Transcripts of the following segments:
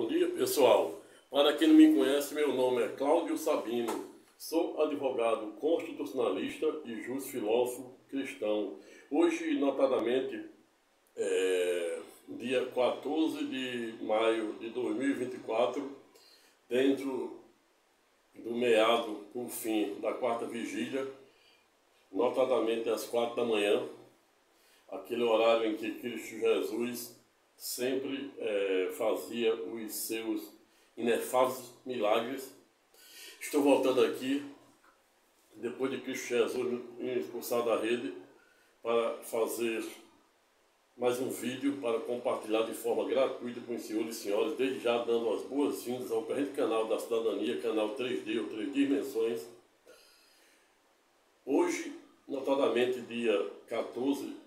Bom dia, pessoal. Para quem não me conhece, meu nome é Cláudio Sabino. Sou advogado constitucionalista e juiz filósofo cristão. Hoje, notadamente, dia 14 de maio de 2024, dentro do meado por fim da quarta vigília, notadamente às 4 da manhã, aquele horário em que Cristo Jesus sempre fazia os seus inefáveis milagres. Estou voltando aqui, depois de Cristo Jesus me expulsar da rede, para fazer mais um vídeo para compartilhar de forma gratuita com os senhores e senhoras, desde já dando as boas-vindas ao corrente canal da cidadania, canal 3D ou 3 dimensões. Hoje, notadamente dia 14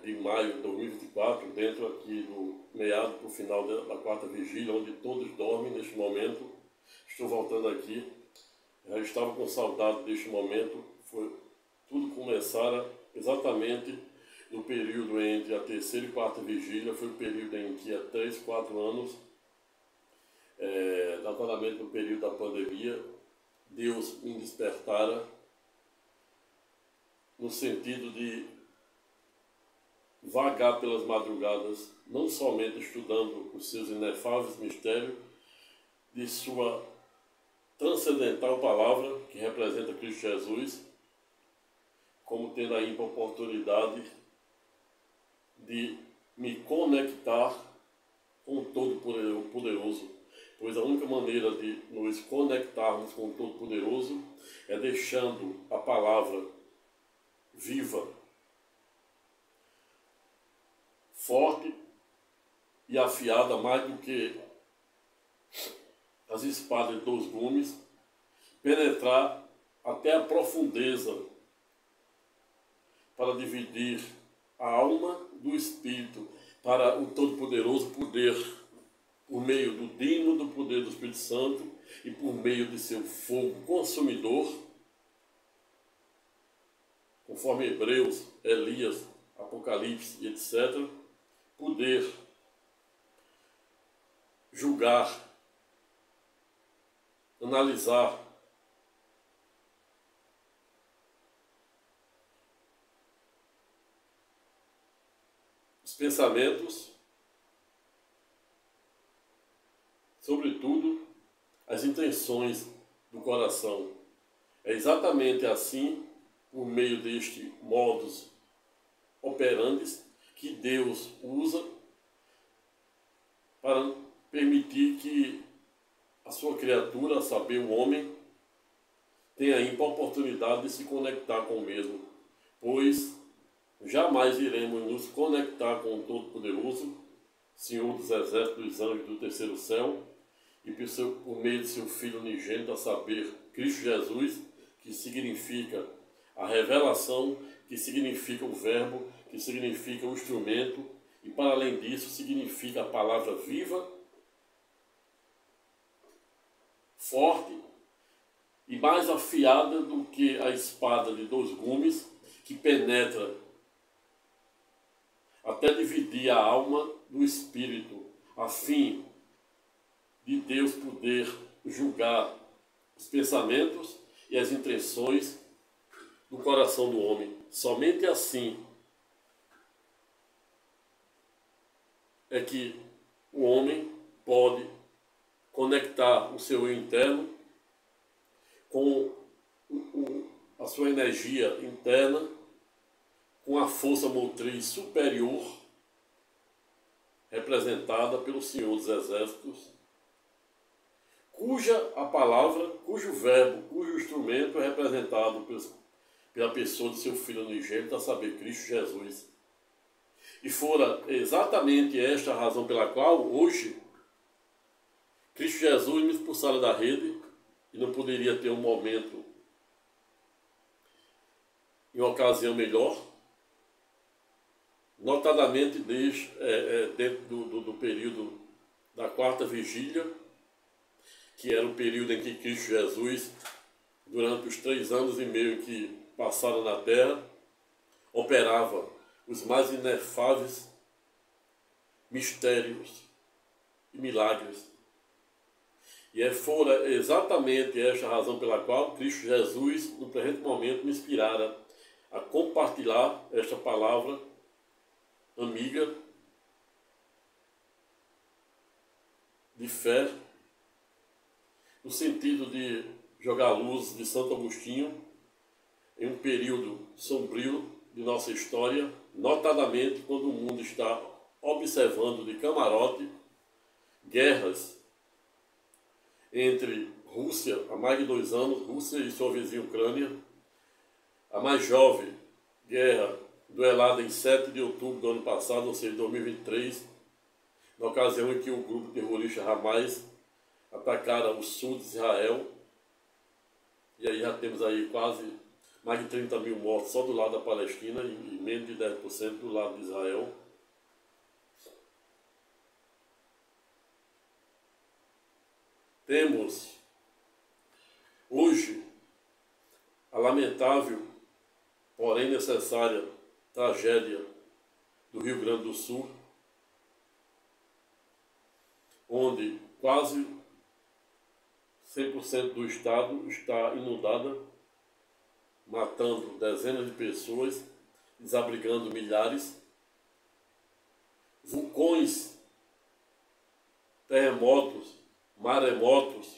de maio de 2024, dentro aqui do meado para o final da quarta vigília, onde todos dormem neste momento. Estou voltando aqui, já estava com saudade deste momento. Tudo começara exatamente no período entre a terceira e quarta vigília. Foi o período em que há 3, 4 anos, notadamente no período da pandemia, Deus me despertara no sentido de vagar pelas madrugadas, não somente estudando os seus inefáveis mistérios, de sua transcendental palavra, que representa Cristo Jesus, como tendo a ímpar oportunidade de me conectar com o Todo-Poderoso, pois a única maneira de nos conectarmos com o Todo-Poderoso é deixando a palavra viva, forte e afiada mais do que as espadas de 2 gumes, penetrar até a profundeza para dividir a alma do espírito, para o Todo-Poderoso poder, por meio do dínamo do poder do Espírito Santo e por meio de seu fogo consumidor, conforme Hebreus, Elias, Apocalipse e etc., poder julgar, analisar os pensamentos, sobretudo as intenções do coração. É exatamente assim, por meio deste modus operandi, que Deus usa para permitir que a sua criatura, a saber, o homem, tenha a ímpar oportunidade de se conectar com o mesmo, pois jamais iremos nos conectar com o Todo-Poderoso, Senhor dos Exércitos, dos Anjos do terceiro céu, e por meio de seu Filho unigênito, a saber, Cristo Jesus, que significa a revelação, que significa o verbo, que significa o instrumento, e para além disso significa a palavra viva, forte e mais afiada do que a espada de 2 gumes, que penetra até dividir a alma do espírito, a fim de Deus poder julgar os pensamentos e as intenções do coração do homem. Somente assim é que o homem pode conectar o seu eu interno com a sua energia interna, com a força motriz superior, representada pelo Senhor dos Exércitos, cuja a palavra, cujo verbo, cujo instrumento é representado pela pessoa de seu Filho unigênito, a saber, Cristo Jesus. E fora exatamente esta a razão pela qual hoje Cristo Jesus me expulsara da rede e não poderia ter um momento em uma ocasião melhor, notadamente dentro do período da quarta vigília, que era o período em que Cristo Jesus, durante os 3 anos e meio que passaram na terra, operava os mais inefáveis mistérios e milagres. E fora exatamente esta a razão pela qual Cristo Jesus, no presente momento, me inspirara a compartilhar esta palavra amiga de fé, no sentido de jogar luz de Santo Agostinho em um período sombrio de nossa história, notadamente quando o mundo está observando de camarote guerras entre Rússia, há mais de 2 anos, Rússia e sua vizinha Ucrânia, a mais jovem guerra duelada em 7 de outubro do ano passado, ou seja, 2023, na ocasião em que o grupo terrorista Hamas atacara o sul de Israel, e aí já temos aí quase mais de 30 mil mortos só do lado da Palestina e menos de 10% do lado de Israel. Temos hoje a lamentável, porém necessária, tragédia do Rio Grande do Sul, onde quase 100% do estado está inundada, matando dezenas de pessoas, desabrigando milhares. Vulcões, terremotos, maremotos,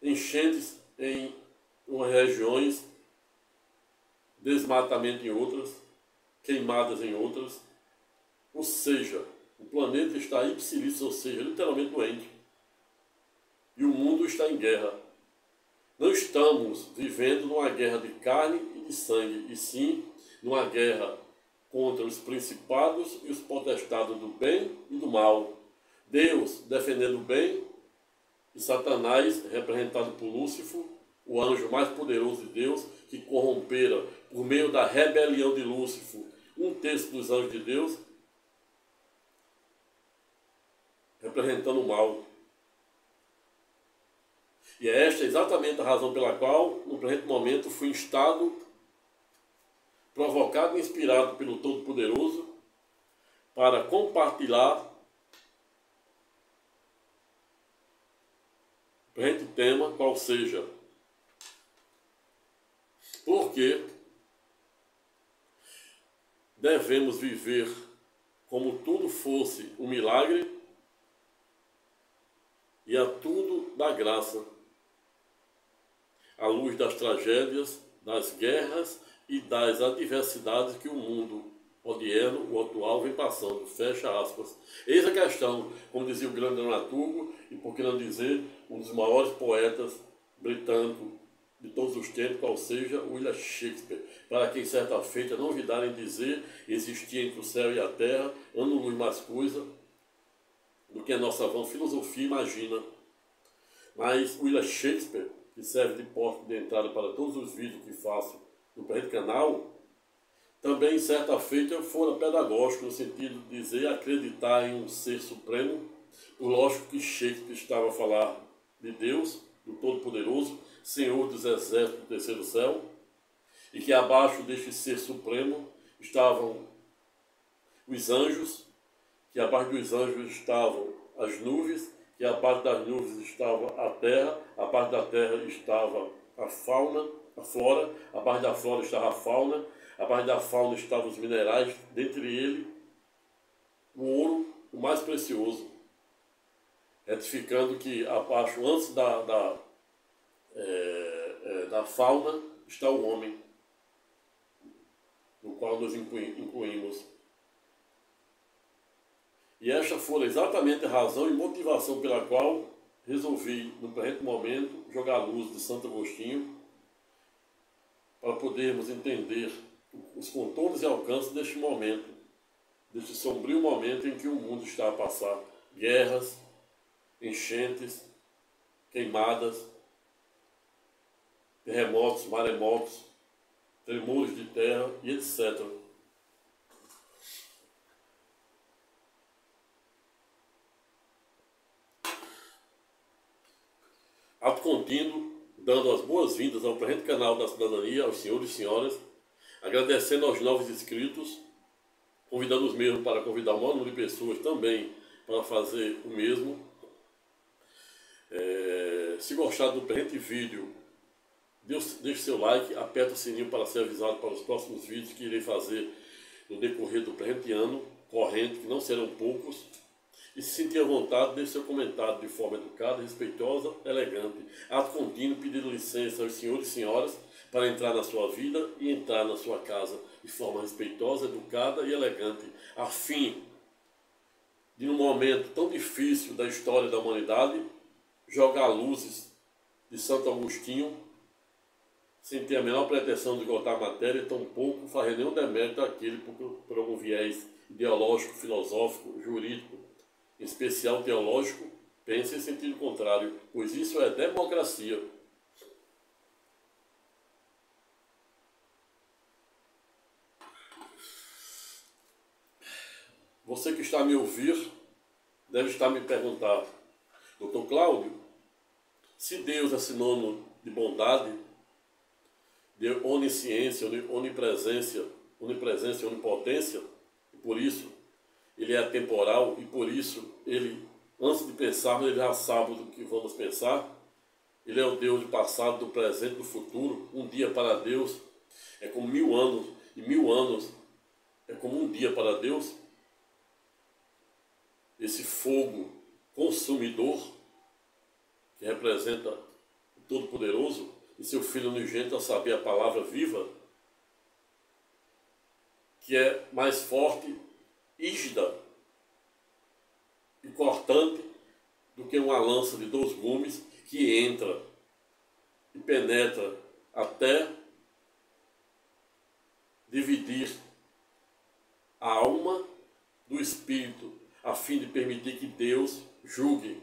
enchentes em umas regiões, desmatamento em outras, queimadas em outras. Ou seja, o planeta está ipsilício, ou seja, literalmente doente. E o mundo está em guerra. Não estamos vivendo numa guerra de carne e de sangue, e sim numa guerra contra os principados e os potestados do bem e do mal. Deus defendendo o bem e Satanás, representado por Lúcifer, o anjo mais poderoso de Deus, que corrompera por meio da rebelião de Lúcifer 1/3 dos anjos de Deus, representando o mal. E é esta exatamente a razão pela qual, no presente momento, fui instado, provocado e inspirado pelo Todo-Poderoso para compartilhar o presente tema, qual seja, porque devemos viver como tudo fosse um milagre e a tudo da graça, à luz das tragédias, das guerras e das adversidades que o mundo odierno, o atual, vem passando. Fecha aspas. Eis a questão, como dizia o grande dramaturgo, e por que não dizer, um dos maiores poetas britânicos de todos os tempos, qual seja, William Shakespeare, para quem certa feita não ouvidarem dizer, existia entre o céu e a terra, ano-luz mais coisa do que a nossa vã filosofia imagina. Mas William Shakespeare, que serve de porta de entrada para todos os vídeos que faço no presente canal, também certa feita fora pedagógico, no sentido de dizer, acreditar em um ser supremo. Lógico que Shakespeare estava a falar de Deus, do Todo-Poderoso, Senhor dos Exércitos do terceiro céu, e que abaixo deste ser supremo estavam os anjos, que abaixo dos anjos estavam as nuvens, que abaixo das nuvens estava a terra, abaixo da terra estava a fauna, a flora, abaixo da flora estava a fauna, abaixo da fauna estavam os minerais, dentre eles o ouro, o mais precioso, retificando que abaixo, antes da fauna, está o homem, no qual nos incluímos. E esta foi exatamente a razão e motivação pela qual resolvi, no presente momento, jogar a luz de Santo Agostinho para podermos entender os contornos e alcances deste momento, deste sombrio momento em que o mundo está a passar guerras, enchentes, queimadas, terremotos, maremotos, tremores de terra e etc. Ato contínuo, dando as boas-vindas ao presente canal da cidadania, aos senhores e senhoras, agradecendo aos novos inscritos, convidando os mesmos para convidar o maior número de pessoas também para fazer o mesmo. Se gostar do presente vídeo, deixe seu like, aperta o sininho para ser avisado para os próximos vídeos que irei fazer no decorrer do presente ano corrente, que não serão poucos. E se sentir à vontade, deixe seu comentário de forma educada, respeitosa, elegante. Ato contínuo, pedindo licença aos senhores e senhoras para entrar na sua vida e entrar na sua casa de forma respeitosa, educada e elegante, a fim de, num momento tão difícil da história da humanidade, jogar luzes de Santo Agostinho, sem ter a menor pretensão de esgotar a matéria, tampouco fazer nenhum demérito àquele por algum viés ideológico, filosófico, jurídico, em especial teológico, pense em sentido contrário, pois isso é democracia. Você que está a me ouvir deve estar a me perguntar: Dr. Cláudio, se Deus é sinônimo de bondade, de onisciência, onipresença e onipotência, e por isso ele é atemporal, e por isso ele, antes de pensarmos, ele já sabe do que vamos pensar. Ele é o Deus do passado, do presente, do futuro. Um dia para Deus é como 1000 anos, e 1000 anos é como um dia para Deus. Esse fogo consumidor, que representa o Todo-Poderoso, e seu Filho unigênito, a saber, a palavra viva, que é mais forte, rígida e cortante do que uma lança de 2 gumes, que entra e penetra até dividir a alma do espírito, a fim de permitir que Deus julgue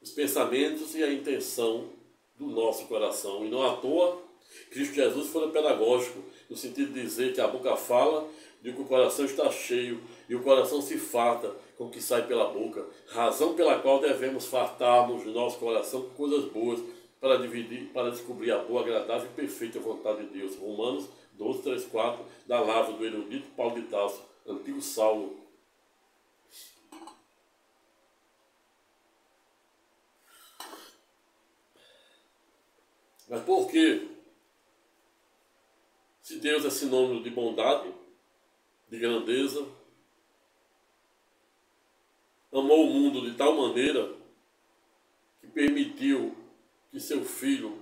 os pensamentos e a intenção do nosso coração. E não à toa, Cristo Jesus foi pedagógico, no sentido de dizer que a boca fala de que o coração está cheio, e o coração se farta com o que sai pela boca, razão pela qual devemos fartarmos o nosso coração com coisas boas, para descobrir a boa, agradável e perfeita vontade de Deus. Romanos 12, 3, 4, da lavra do erudito Paulo de Tarso, antigo Saulo. Mas por quê? Se Deus é sinônimo de bondade, de grandeza, amou o mundo de tal maneira que permitiu que seu Filho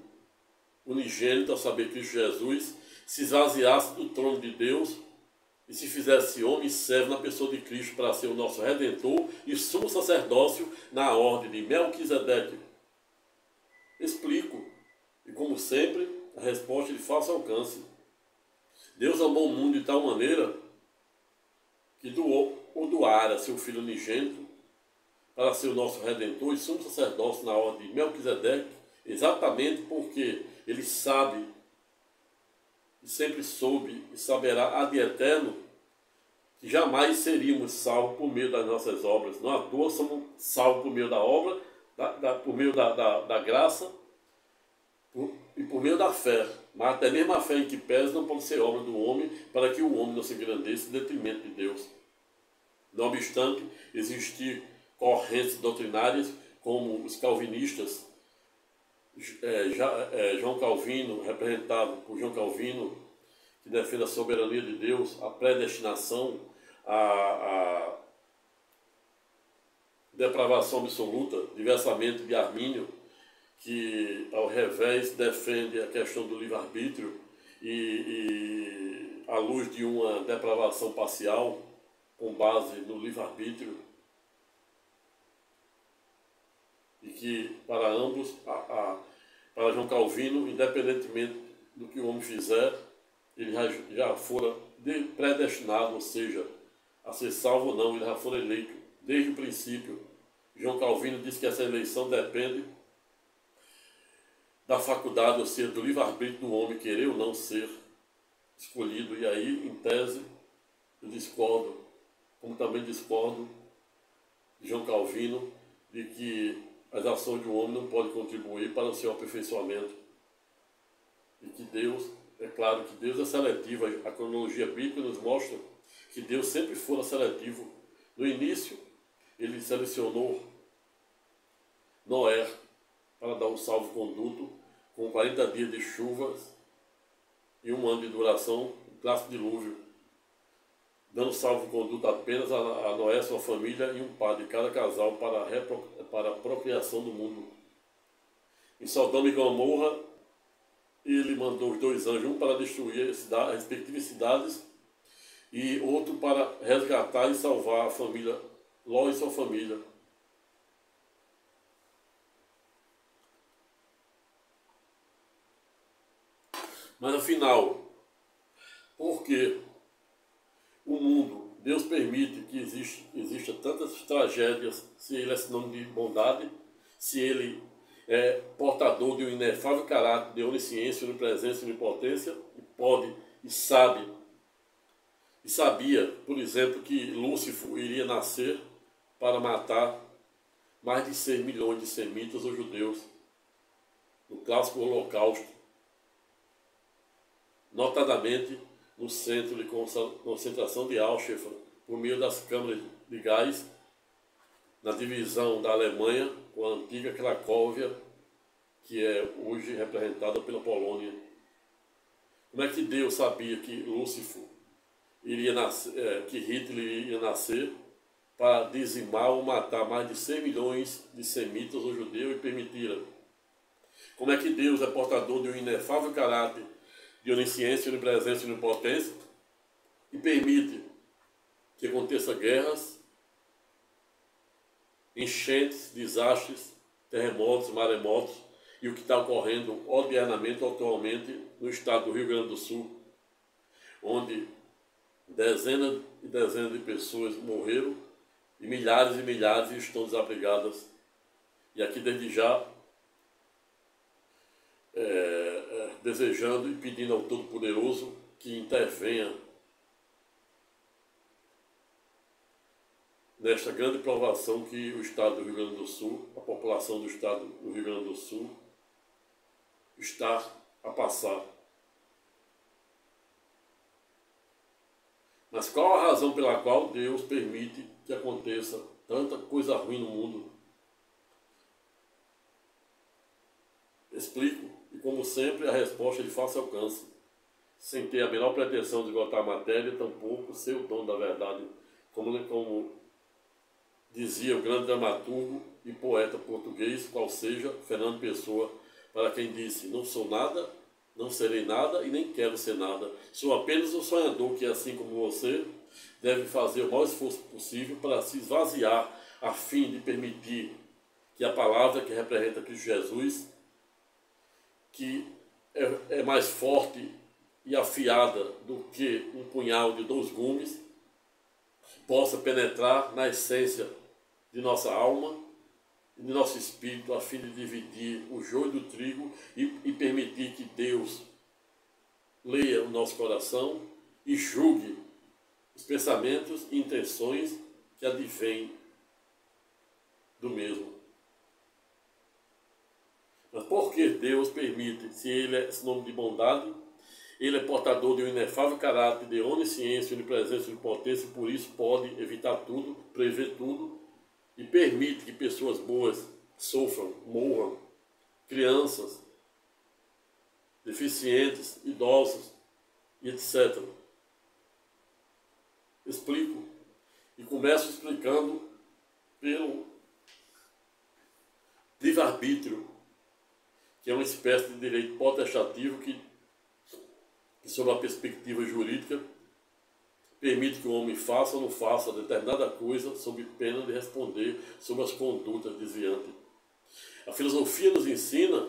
unigênito, a saber, Cristo Jesus, se esvaziasse do trono de Deus e se fizesse homem e servo na pessoa de Cristo para ser o nosso Redentor e sumo sacerdócio na ordem de Melquisedeque. Explico. E como sempre, a resposta é de fácil alcance. Deus amou o mundo de tal maneira que doara seu Filho unigênito para ser o nosso Redentor e sumo sacerdócio na ordem de Melquisedeque, exatamente porque ele sabe, e sempre soube e saberá ad eterno, que jamais seríamos salvos por meio das nossas obras. Não à toa somos salvos por meio da obra, por meio da graça, e por meio da fé. Mas até mesmo a fé em que pesa não pode ser obra do homem, para que o homem não se engrandeça em detrimento de Deus. Não obstante existir correntes doutrinárias como os calvinistas, João Calvino, representado por João Calvino, que defende a soberania de Deus, a predestinação, a depravação absoluta, diversamente de Armínio, que ao revés defende a questão do livre-arbítrio e à luz de uma depravação parcial com base no livre-arbítrio, e que para ambos, para João Calvino, independentemente do que o homem fizer, ele já fora predestinado, ou seja, a ser salvo ou não, ele já fora eleito desde o princípio. João Calvino diz que essa eleição depende da faculdade, ou seja, do livre-arbítrio do homem querer ou não ser escolhido. E aí, em tese, eu discordo, como também discordo de João Calvino, de que as ações do homem não podem contribuir para o seu aperfeiçoamento. E que Deus, é claro que Deus é seletivo. A cronologia bíblica nos mostra que Deus sempre fora seletivo. No início, ele selecionou Noé para dar um salvo-conduto com 40 dias de chuvas e 1 ano de duração, um clássico dilúvio, dando salvo-conduto apenas a Noé, sua família e um par de cada casal para a procriação do mundo. Em Sodoma e Gomorra, ele mandou os 2 anjos, um para destruir as respectivas cidades e outro para resgatar e salvar a família, Ló e sua família. Mas afinal, por que o mundo, Deus permite que exista tantas tragédias, se ele é sinônimo de bondade, se ele é portador de um inefável caráter de onisciência, onipresença e onipotência, e pode, e sabe, e sabia, por exemplo, que Lúcifer iria nascer para matar mais de 6 milhões de semitas ou judeus no clássico Holocausto, notadamente no centro de concentração de Auschwitz, por meio das câmaras de gás, na divisão da Alemanha com a antiga Cracóvia, que é hoje representada pela Polônia. Como é que Deus sabia que Lúcifer iria nascer, que Hitler iria nascer para dizimar ou matar mais de 100 milhões de semitas ou judeus e permitira? Como é que Deus é portador de um inefável caráter de onisciência, onipresença e onipotência e permite que aconteça guerras, enchentes, desastres, terremotos, maremotos e o que está ocorrendo odiernamente atualmente no estado do Rio Grande do Sul, onde dezenas e dezenas de pessoas morreram e milhares estão desabrigadas. E aqui desde já desejando e pedindo ao Todo-Poderoso que intervenha nesta grande provação que o estado do Rio Grande do Sul, a população do estado do Rio Grande do Sul, está a passar. Mas qual a razão pela qual Deus permite que aconteça tanta coisa ruim no mundo? Explico, e como sempre a resposta é de fácil alcance, sem ter a menor pretensão de esgotar a matéria, tampouco ser o dono da verdade, como dizia o grande dramaturgo e poeta português, qual seja, Fernando Pessoa, para quem disse: não sou nada, não serei nada e nem quero ser nada. Sou apenas um sonhador que, assim como você, deve fazer o maior esforço possível para se esvaziar, a fim de permitir que a palavra que representa Cristo Jesus, que é mais forte e afiada do que um punhal de 2 gumes, possa penetrar na essência de nossa alma e de nosso espírito, a fim de dividir o joio do trigo e permitir que Deus leia o nosso coração e julgue os pensamentos e intenções que advêm do mesmo. Mas por que Deus permite, se Ele é esse nome de bondade, Ele é portador de um inefável caráter de onisciência, onipresença e onipotência, e por isso pode evitar tudo, prever tudo, e permite que pessoas boas sofram, morram, crianças, deficientes, idosos, e etc. Explico, e começo explicando pelo livre-arbítrio, que é uma espécie de direito potestativo que, sob a perspectiva jurídica, permite que o homem faça ou não faça determinada coisa sob pena de responder sobre as condutas desviantes. A filosofia nos ensina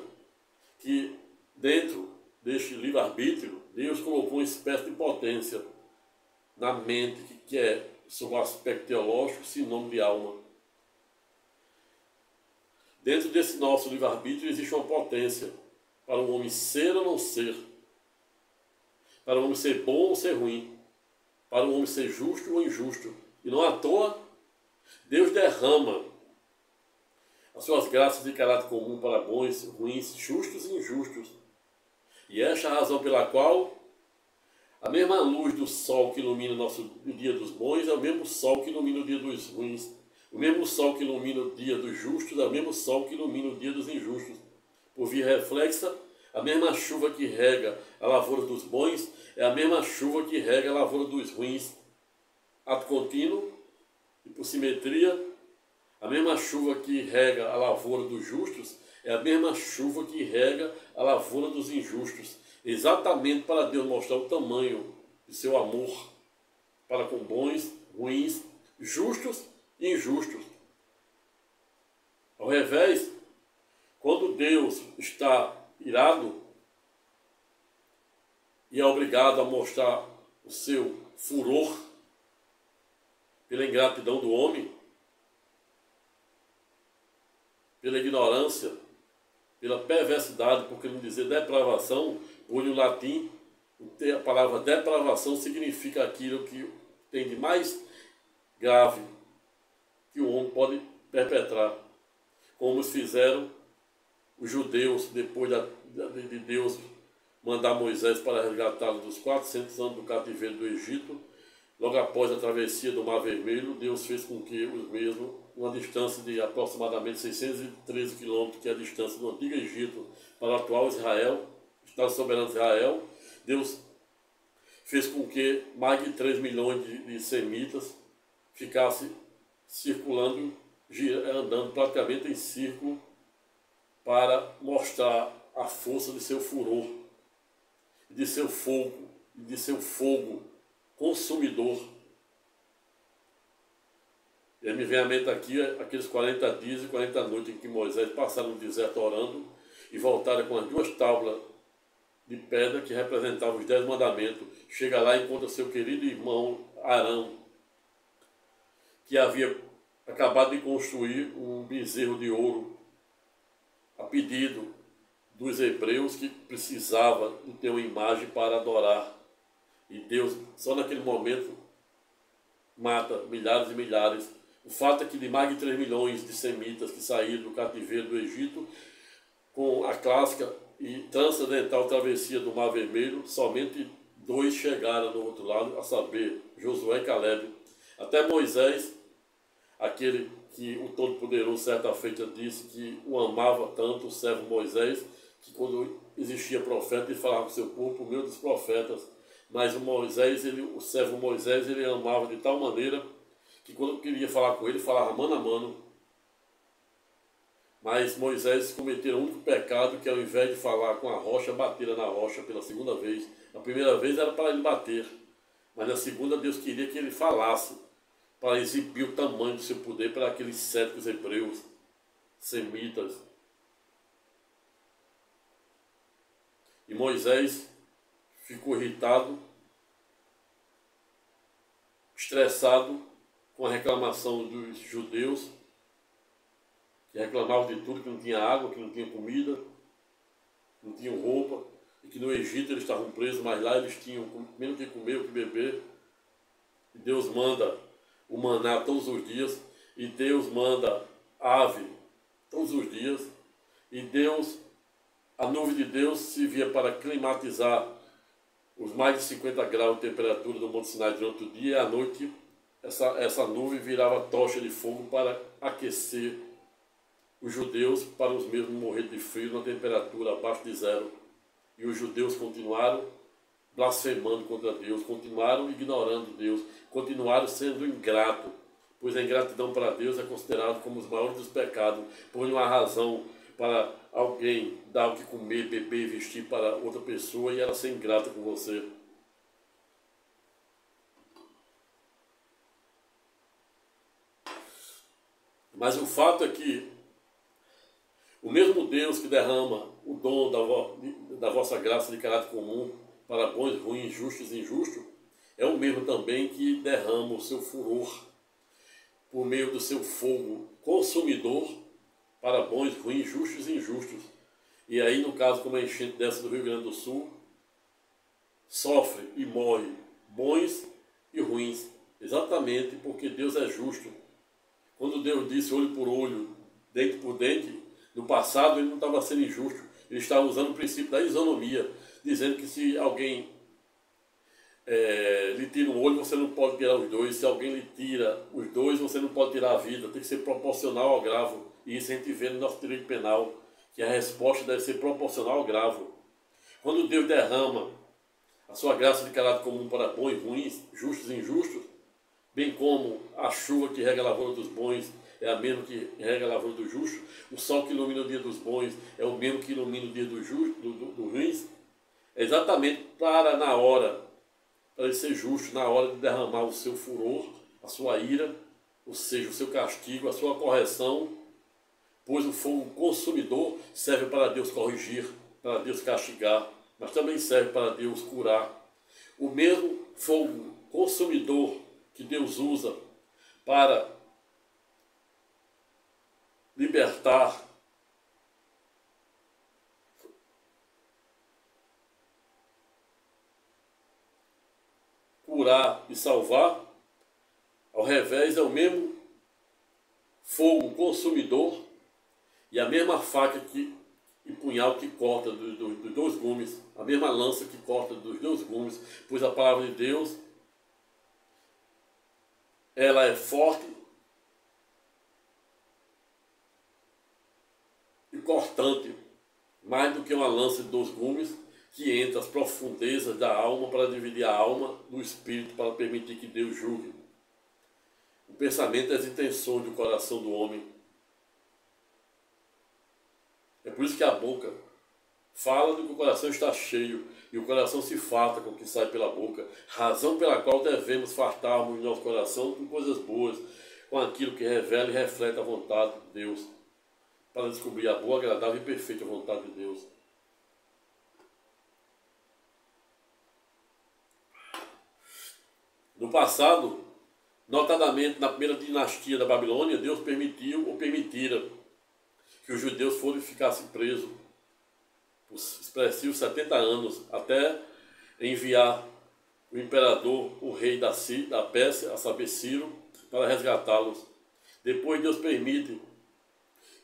que dentro deste livre-arbítrio, Deus colocou uma espécie de potência na mente que é, sob o aspecto teológico, sinônimo de alma. Dentro desse nosso livre-arbítrio existe uma potência para o homem ser ou não ser, para o homem ser bom ou ser ruim, para o homem ser justo ou injusto. E não à toa, Deus derrama as suas graças de caráter comum para bons, ruins, justos e injustos. E esta é a razão pela qual A mesma luz do sol que ilumina o dia dos bons é o mesmo sol que ilumina o dia dos ruins. O mesmo sol que ilumina o dia dos justos é o mesmo sol que ilumina o dia dos injustos. Por via reflexa, a mesma chuva que rega a lavoura dos bons é a mesma chuva que rega a lavoura dos ruins. Ato contínuo e por simetria, a mesma chuva que rega a lavoura dos justos é a mesma chuva que rega a lavoura dos injustos. Exatamente para Deus mostrar o tamanho de seu amor para com bons, ruins, justos e injustos. Ao revés, quando Deus está irado e é obrigado a mostrar o seu furor pela ingratidão do homem, pela ignorância, pela perversidade, por que não dizer depravação, pois no latim a palavra depravação significa aquilo que tem de mais grave que o homem pode perpetrar, como fizeram os judeus depois de Deus mandar Moisés para resgatá-lo dos 400 anos do cativeiro do Egito. Logo após a travessia do Mar Vermelho, Deus fez com que os mesmos, uma distância de aproximadamente 613 quilômetros, que é a distância do antigo Egito para o atual Israel, Estado soberano de Israel, Deus fez com que mais de 3 milhões de semitas ficassem circulando, andando praticamente em círculo, para mostrar a força de seu furor, de seu fogo consumidor. E me vem à mente aqui aqueles 40 dias e 40 noites em que Moisés passaram no deserto orando e voltaram com as 2 tábuas de pedra que representavam os 10 mandamentos. Chega lá e encontra seu querido irmão Arão, que havia acabado de construir um bezerro de ouro a pedido dos hebreus, que precisava de ter uma imagem para adorar. E Deus, só naquele momento, mata milhares e milhares. O fato é que de mais de 3 milhões de semitas que saíram do cativeiro do Egito, com a clássica e transcendental travessia do Mar Vermelho, somente 2 chegaram do outro lado, a saber, Josué e Caleb. Até Moisés, aquele que o Todo-Poderoso certa feita disse que o amava tanto, o servo Moisés, que quando existia profeta, ele falava com o seu povo por meio dos profetas. Mas o servo Moisés, ele amava de tal maneira que quando queria falar com ele, falava mano a mano. Mas Moisés cometeu um único pecado, que ao invés de falar com a rocha, bateram na rocha pela segunda vez. A primeira vez era para ele bater, mas na segunda Deus queria que ele falasse, para exibir o tamanho do seu poder para aqueles céticos hebreus, semitas. E Moisés ficou irritado, estressado com a reclamação dos judeus, que reclamavam de tudo, que não tinha água, que não tinha comida, não tinham roupa, e que no Egito eles estavam presos, mas lá eles tinham menos que comer, o que beber. E Deus manda o maná todos os dias, e Deus manda ave todos os dias, e Deus, a nuvem de Deus servia para climatizar os mais de 50 graus de temperatura do Monte Sinai durante o dia, e à noite essa nuvem virava tocha de fogo para aquecer os judeus, para os mesmos morrer de frio na temperatura abaixo de 0. E os judeus continuaram blasfemando contra Deus, continuaram ignorando Deus, continuaram sendo ingratos, pois a ingratidão para Deus é considerada como os maiores dos pecados, por uma razão para alguém dar o que comer, beber e vestir para outra pessoa e ela ser ingrata com você. Mas o fato é que o mesmo Deus que derrama o dom da vossa graça de caráter comum para bons, ruins, justos e injustos, é o mesmo também que derrama o seu furor por meio do seu fogo consumidor para bons, ruins, justos e injustos. E aí, no caso, como a enchente dessa do Rio Grande do Sul, sofre e morre bons e ruins, exatamente porque Deus é justo. Quando Deus disse olho por olho, dente por dente, no passado ele não estava sendo injusto, ele estava usando o princípio da isonomia, dizendo que se alguém lhe tira um olho, você não pode tirar os dois. Se alguém lhe tira os dois, você não pode tirar a vida. Tem que ser proporcional ao gravo. E isso a gente vê no nosso direito penal, que a resposta deve ser proporcional ao gravo. Quando Deus derrama a sua graça de caráter comum para bons e ruins, justos e injustos, bem como a chuva que rega a lavoura dos bons é a mesma que rega a lavoura dos justos, o sol que ilumina o dia dos bons é o mesmo que ilumina o dia dos ruins, é exatamente para na hora, para ele ser justo, na hora de derramar o seu furor, a sua ira, ou seja, o seu castigo, a sua correção, pois o fogo consumidor serve para Deus corrigir, para Deus castigar, mas também serve para Deus curar. O mesmo fogo consumidor que Deus usa para libertar, curar e salvar, ao revés é o mesmo fogo consumidor e a mesma faca e punhal que corta dos dois gumes, a mesma lança que corta dos dois gumes, pois a palavra de Deus, ela é forte e cortante, mais do que uma lança de dois gumes, que entra às profundezas da alma para dividir a alma do espírito, para permitir que Deus julgue o pensamento e as intenções do coração do homem. É por isso que a boca fala do que o coração está cheio, e o coração se farta com o que sai pela boca, razão pela qual devemos fartarmos nosso coração com coisas boas, com aquilo que revela e reflete a vontade de Deus, para descobrir a boa, agradável e perfeita vontade de Deus. No passado, notadamente na primeira dinastia da Babilônia, Deus permitiu ou permitira que os judeus ficassem presos por expressivos 70 anos, até enviar o imperador, o rei da Pérsia, a saber, Ciro, para resgatá-los. Depois Deus permite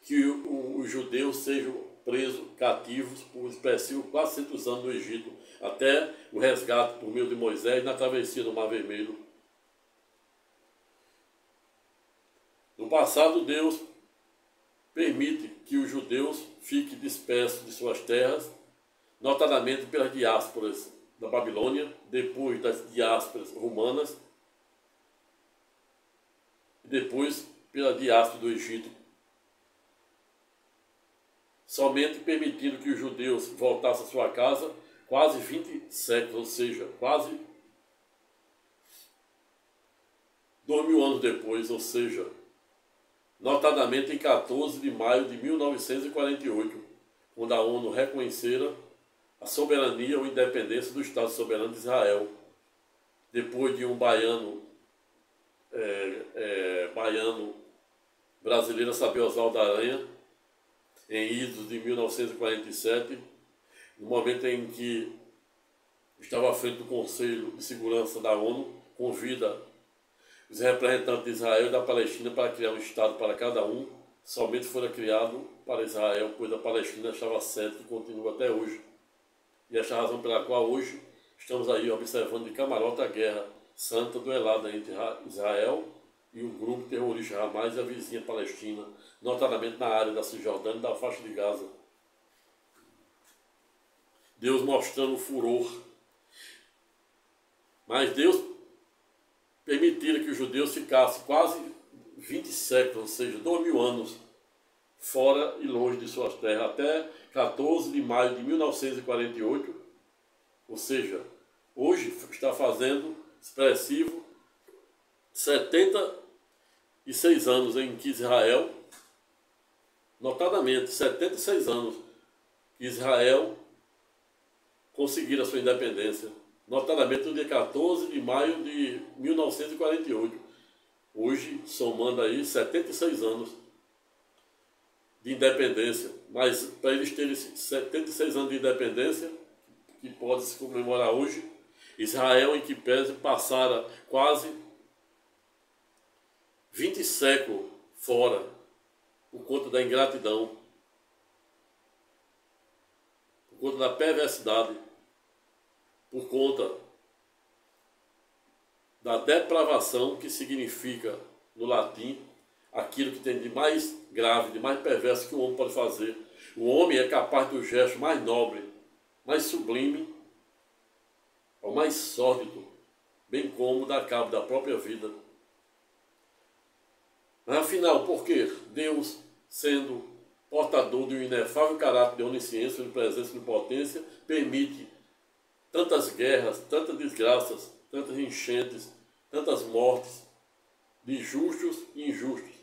que os judeus sejam presos, cativos, por expressivos 400 anos no Egito, até o resgate por meio de Moisés na travessia do Mar Vermelho. No passado, Deus permite que os judeus fiquem dispersos de suas terras, notadamente pelas diásporas da Babilônia, depois das diásporas romanas, e depois pela diáspora do Egito. Somente permitindo que os judeus voltassem à sua casa quase 20 séculos, ou seja, quase 2000 anos depois, ou seja, notadamente em 14 de maio de 1948, quando a ONU reconhecera a soberania ou independência do Estado soberano de Israel, depois de um baiano brasileiro, saber Oswaldo Aranha, em idos de 1947, no momento em que estava à frente do Conselho de Segurança da ONU, convida os representantes de Israel e da Palestina para criar um Estado para cada um. Somente fora criado para Israel, pois a Palestina estava certa e continua até hoje. E esta é a razão pela qual hoje estamos aí observando de camarote a guerra santa duelada entre Israel e o grupo terrorista Hamas e a vizinha Palestina, notadamente na área da Cisjordânia e da faixa de Gaza. Deus mostrando o furor. Mas Deus permitira que os judeus ficassem quase 20 séculos, ou seja, 2000 anos, fora e longe de suas terras, até 14 de maio de 1948, ou seja, hoje está fazendo expressivo 76 anos em que Israel, notadamente 76 anos, que Israel conseguiu a sua independência, notadamente no dia 14 de maio de 1948, hoje somando aí 76 anos de independência, mas para eles terem 76 anos de independência, que pode se comemorar hoje, Israel, em que pese, passara quase 20 séculos fora, por conta da ingratidão, por conta da perversidade, por conta da depravação, que significa, no latim, aquilo que tem de mais grave, de mais perverso que o homem pode fazer. O homem é capaz do gesto mais nobre, mais sublime, ao mais sórdido, bem como dar cabo da própria vida. Mas afinal, por que Deus, sendo portador de um inefável caráter de onisciência, de presença e de potência, permite tantas guerras, tantas desgraças, tantas enchentes, tantas mortes de justos e injustos?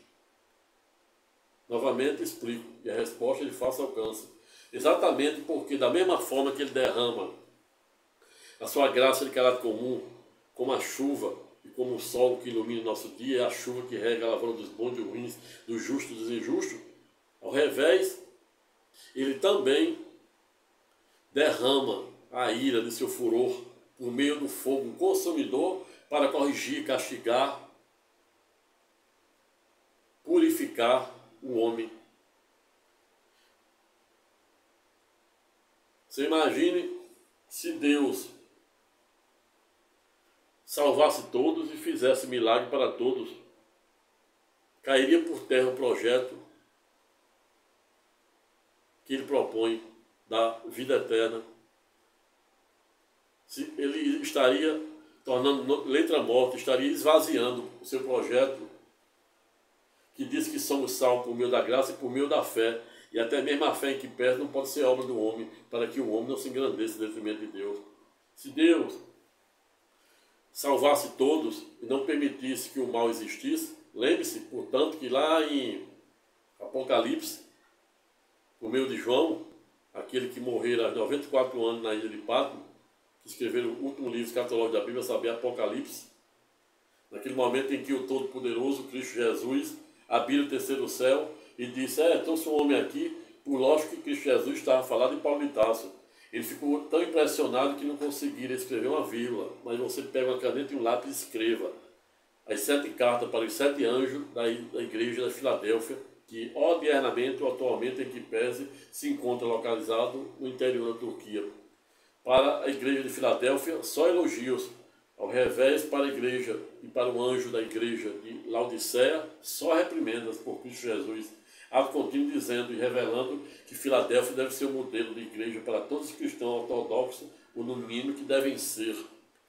Novamente explico, e a resposta é de fácil alcance. Exatamente porque, da mesma forma que ele derrama a sua graça de caráter comum, como a chuva e como o sol que ilumina o nosso dia, é a chuva que rega a lavoura dos bons e dos ruins, dos justos e dos injustos, ao revés, ele também derrama a ira de seu furor por meio do fogo consumidor para corrigir, castigar, purificar o homem. Você imagine se Deus salvasse todos e fizesse milagre para todos. Cairia por terra o projeto que ele propõe da vida eterna. Ele estaria tornando letra morta, estaria esvaziando o seu projeto, que diz que somos salvos por meio da graça e por meio da fé. E até mesmo a fé em que perde não pode ser obra do homem, para que o homem não se engrandeça em detrimento de Deus. Se Deus salvasse todos e não permitisse que o mal existisse, lembre-se, portanto, que lá em Apocalipse, por meio de João, aquele que morrera aos 94 anos na ilha de Patmos, que escreveu o último livro escatológico da Bíblia, saber Apocalipse, naquele momento em que o Todo-Poderoso, Cristo Jesus, abriu o terceiro céu e disse: trouxe um homem aqui, por lógico que Cristo Jesus estava falando em Paulo de Tarso. Ele ficou tão impressionado que não conseguiria escrever uma vírgula, mas você pega uma caneta e um lápis e escreva as 7 cartas para os 7 anjos da igreja da Filadélfia, que odiernamente ou atualmente, em que pese, se encontra localizado no interior da Turquia. Para a igreja de Filadélfia, só elogios. Ao revés, para a igreja e para o anjo da igreja de Laodiceia, só reprimendas por Cristo Jesus. Ato contínuo dizendo e revelando que Filadélfia deve ser o modelo de igreja para todos os cristãos ortodoxos, ou no mínimo que devem ser.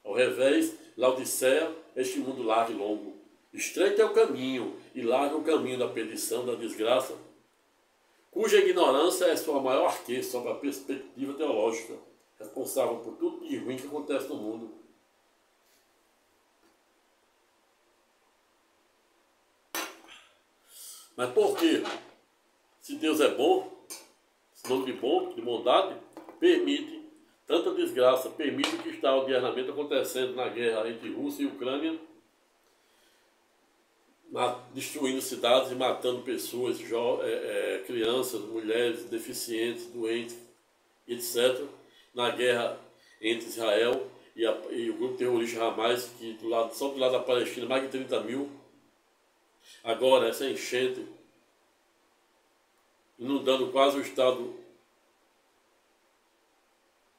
Ao revés, Laodiceia, este mundo largo e longo. Estreito é o caminho, e largo é o caminho da perdição, da desgraça, cuja ignorância é sua maior riqueza sobre a perspectiva teológica, responsável por tudo de ruim que acontece no mundo. Mas por quê? Se Deus é bom, sinônimo de bom, de bondade, permite tanta desgraça, permite o que está odiernamente acontecendo na guerra entre Rússia e Ucrânia, destruindo cidades e matando pessoas, crianças, mulheres, deficientes, doentes, etc. Na guerra entre Israel e o grupo terrorista Hamas, que só do lado da Palestina, mais de 30 mil. Agora, essa enchente, inundando quase o estado,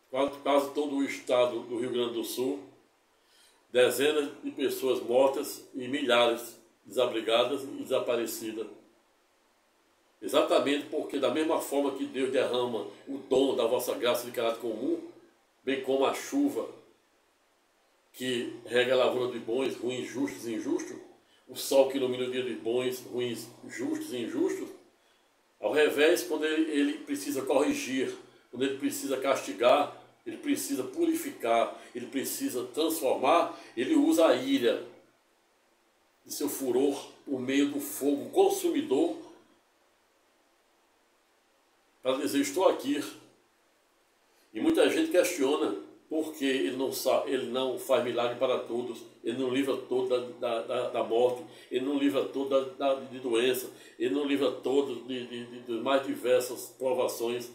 quase todo o estado do Rio Grande do Sul, dezenas de pessoas mortas e milhares desabrigadas e desaparecidas. Exatamente porque, da mesma forma que Deus derrama o dom da vossa graça de caráter comum, bem como a chuva que rega a lavoura de bons, ruins, justos e injustos, o sol que ilumina o dia de bons, ruins, justos e injustos, ao revés, quando ele precisa corrigir, quando ele precisa castigar, ele precisa purificar, ele precisa transformar, ele usa a ira de seu furor por meio do fogo consumidor para dizer: estou aqui. E muita gente questiona por que ele não faz milagre para todos, ele não livra todos da morte, ele não livra todos de doença, ele não livra todos de mais diversas provações.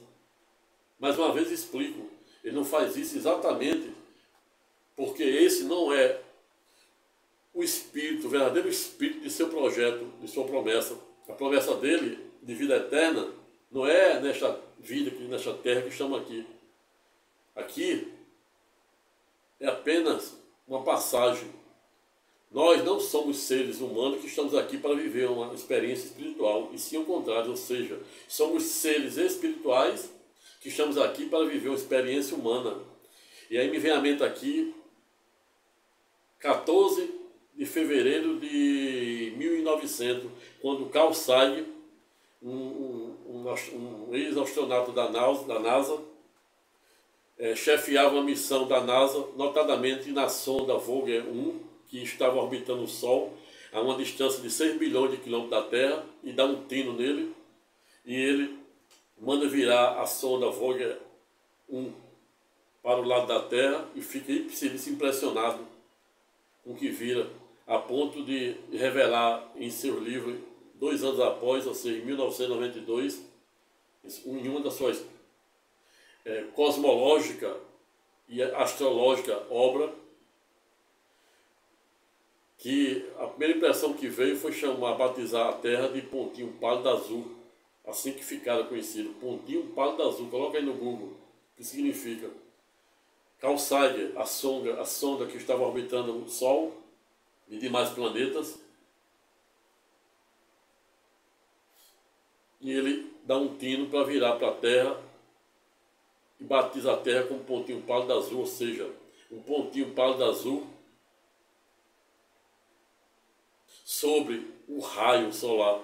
Mais uma vez explico, ele não faz isso exatamente porque esse não é o espírito, o verdadeiro espírito de seu projeto, de sua promessa. A promessa dele de vida eterna não é nesta vida, nesta terra que estamos aqui. Aqui é apenas uma passagem Nós não somos seres humanos que estamos aqui para viver uma experiência espiritual, e sim o contrário, ou seja, somos seres espirituais que estamos aqui para viver uma experiência humana. E aí me vem à mente aqui, 14 de fevereiro de 1900, quando Carl Sagan, um ex-astronauta da NASA, chefiava uma missão da NASA, notadamente na sonda Voyager 1, que estava orbitando o Sol a uma distância de 6 bilhões de quilômetros da Terra, e dá um tino nele, e ele manda virar a sonda Voyager 1 para o lado da Terra e fica impressionado com o que vira, a ponto de revelar em seu livro, 2 anos após, ou seja, em 1992, em uma das suas cosmológica e astrológica obra, que a primeira impressão que veio foi batizar a Terra de pontinho pálido azul, assim que ficaram conhecido, pontinho pálido azul. Coloca aí no Google, o que significa. Carl Sagan, a sonda que estava orbitando o Sol e demais planetas, e ele dá um tino para virar para a Terra e batiza a Terra com um pontinho pálido azul, ou seja, um pontinho pálido azul sobre o raio solar.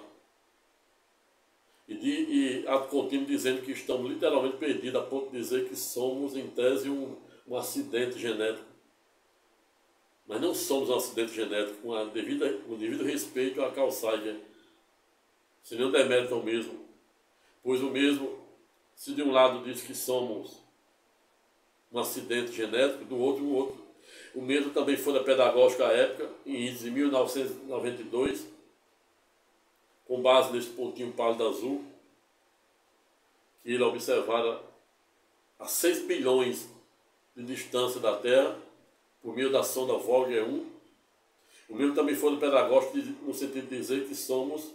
E ato contínuo dizendo que estamos literalmente perdidos, a ponto de dizer que somos, em tese, um acidente genético. Mas não somos um acidente genético, com o devido respeito a Carl Sagan, sem nenhum demérito ao mesmo. Pois o mesmo, se de um lado diz que somos um acidente genético, do outro, o outro. O mesmo também foi da pedagógica à época, em índice de 1992, com base nesse pontinho pálido azul, que ele observara a 6 bilhões de distância da Terra, por meio da sonda Voyager 1. O mesmo também foi do pedagógico, no sentido de dizer que somos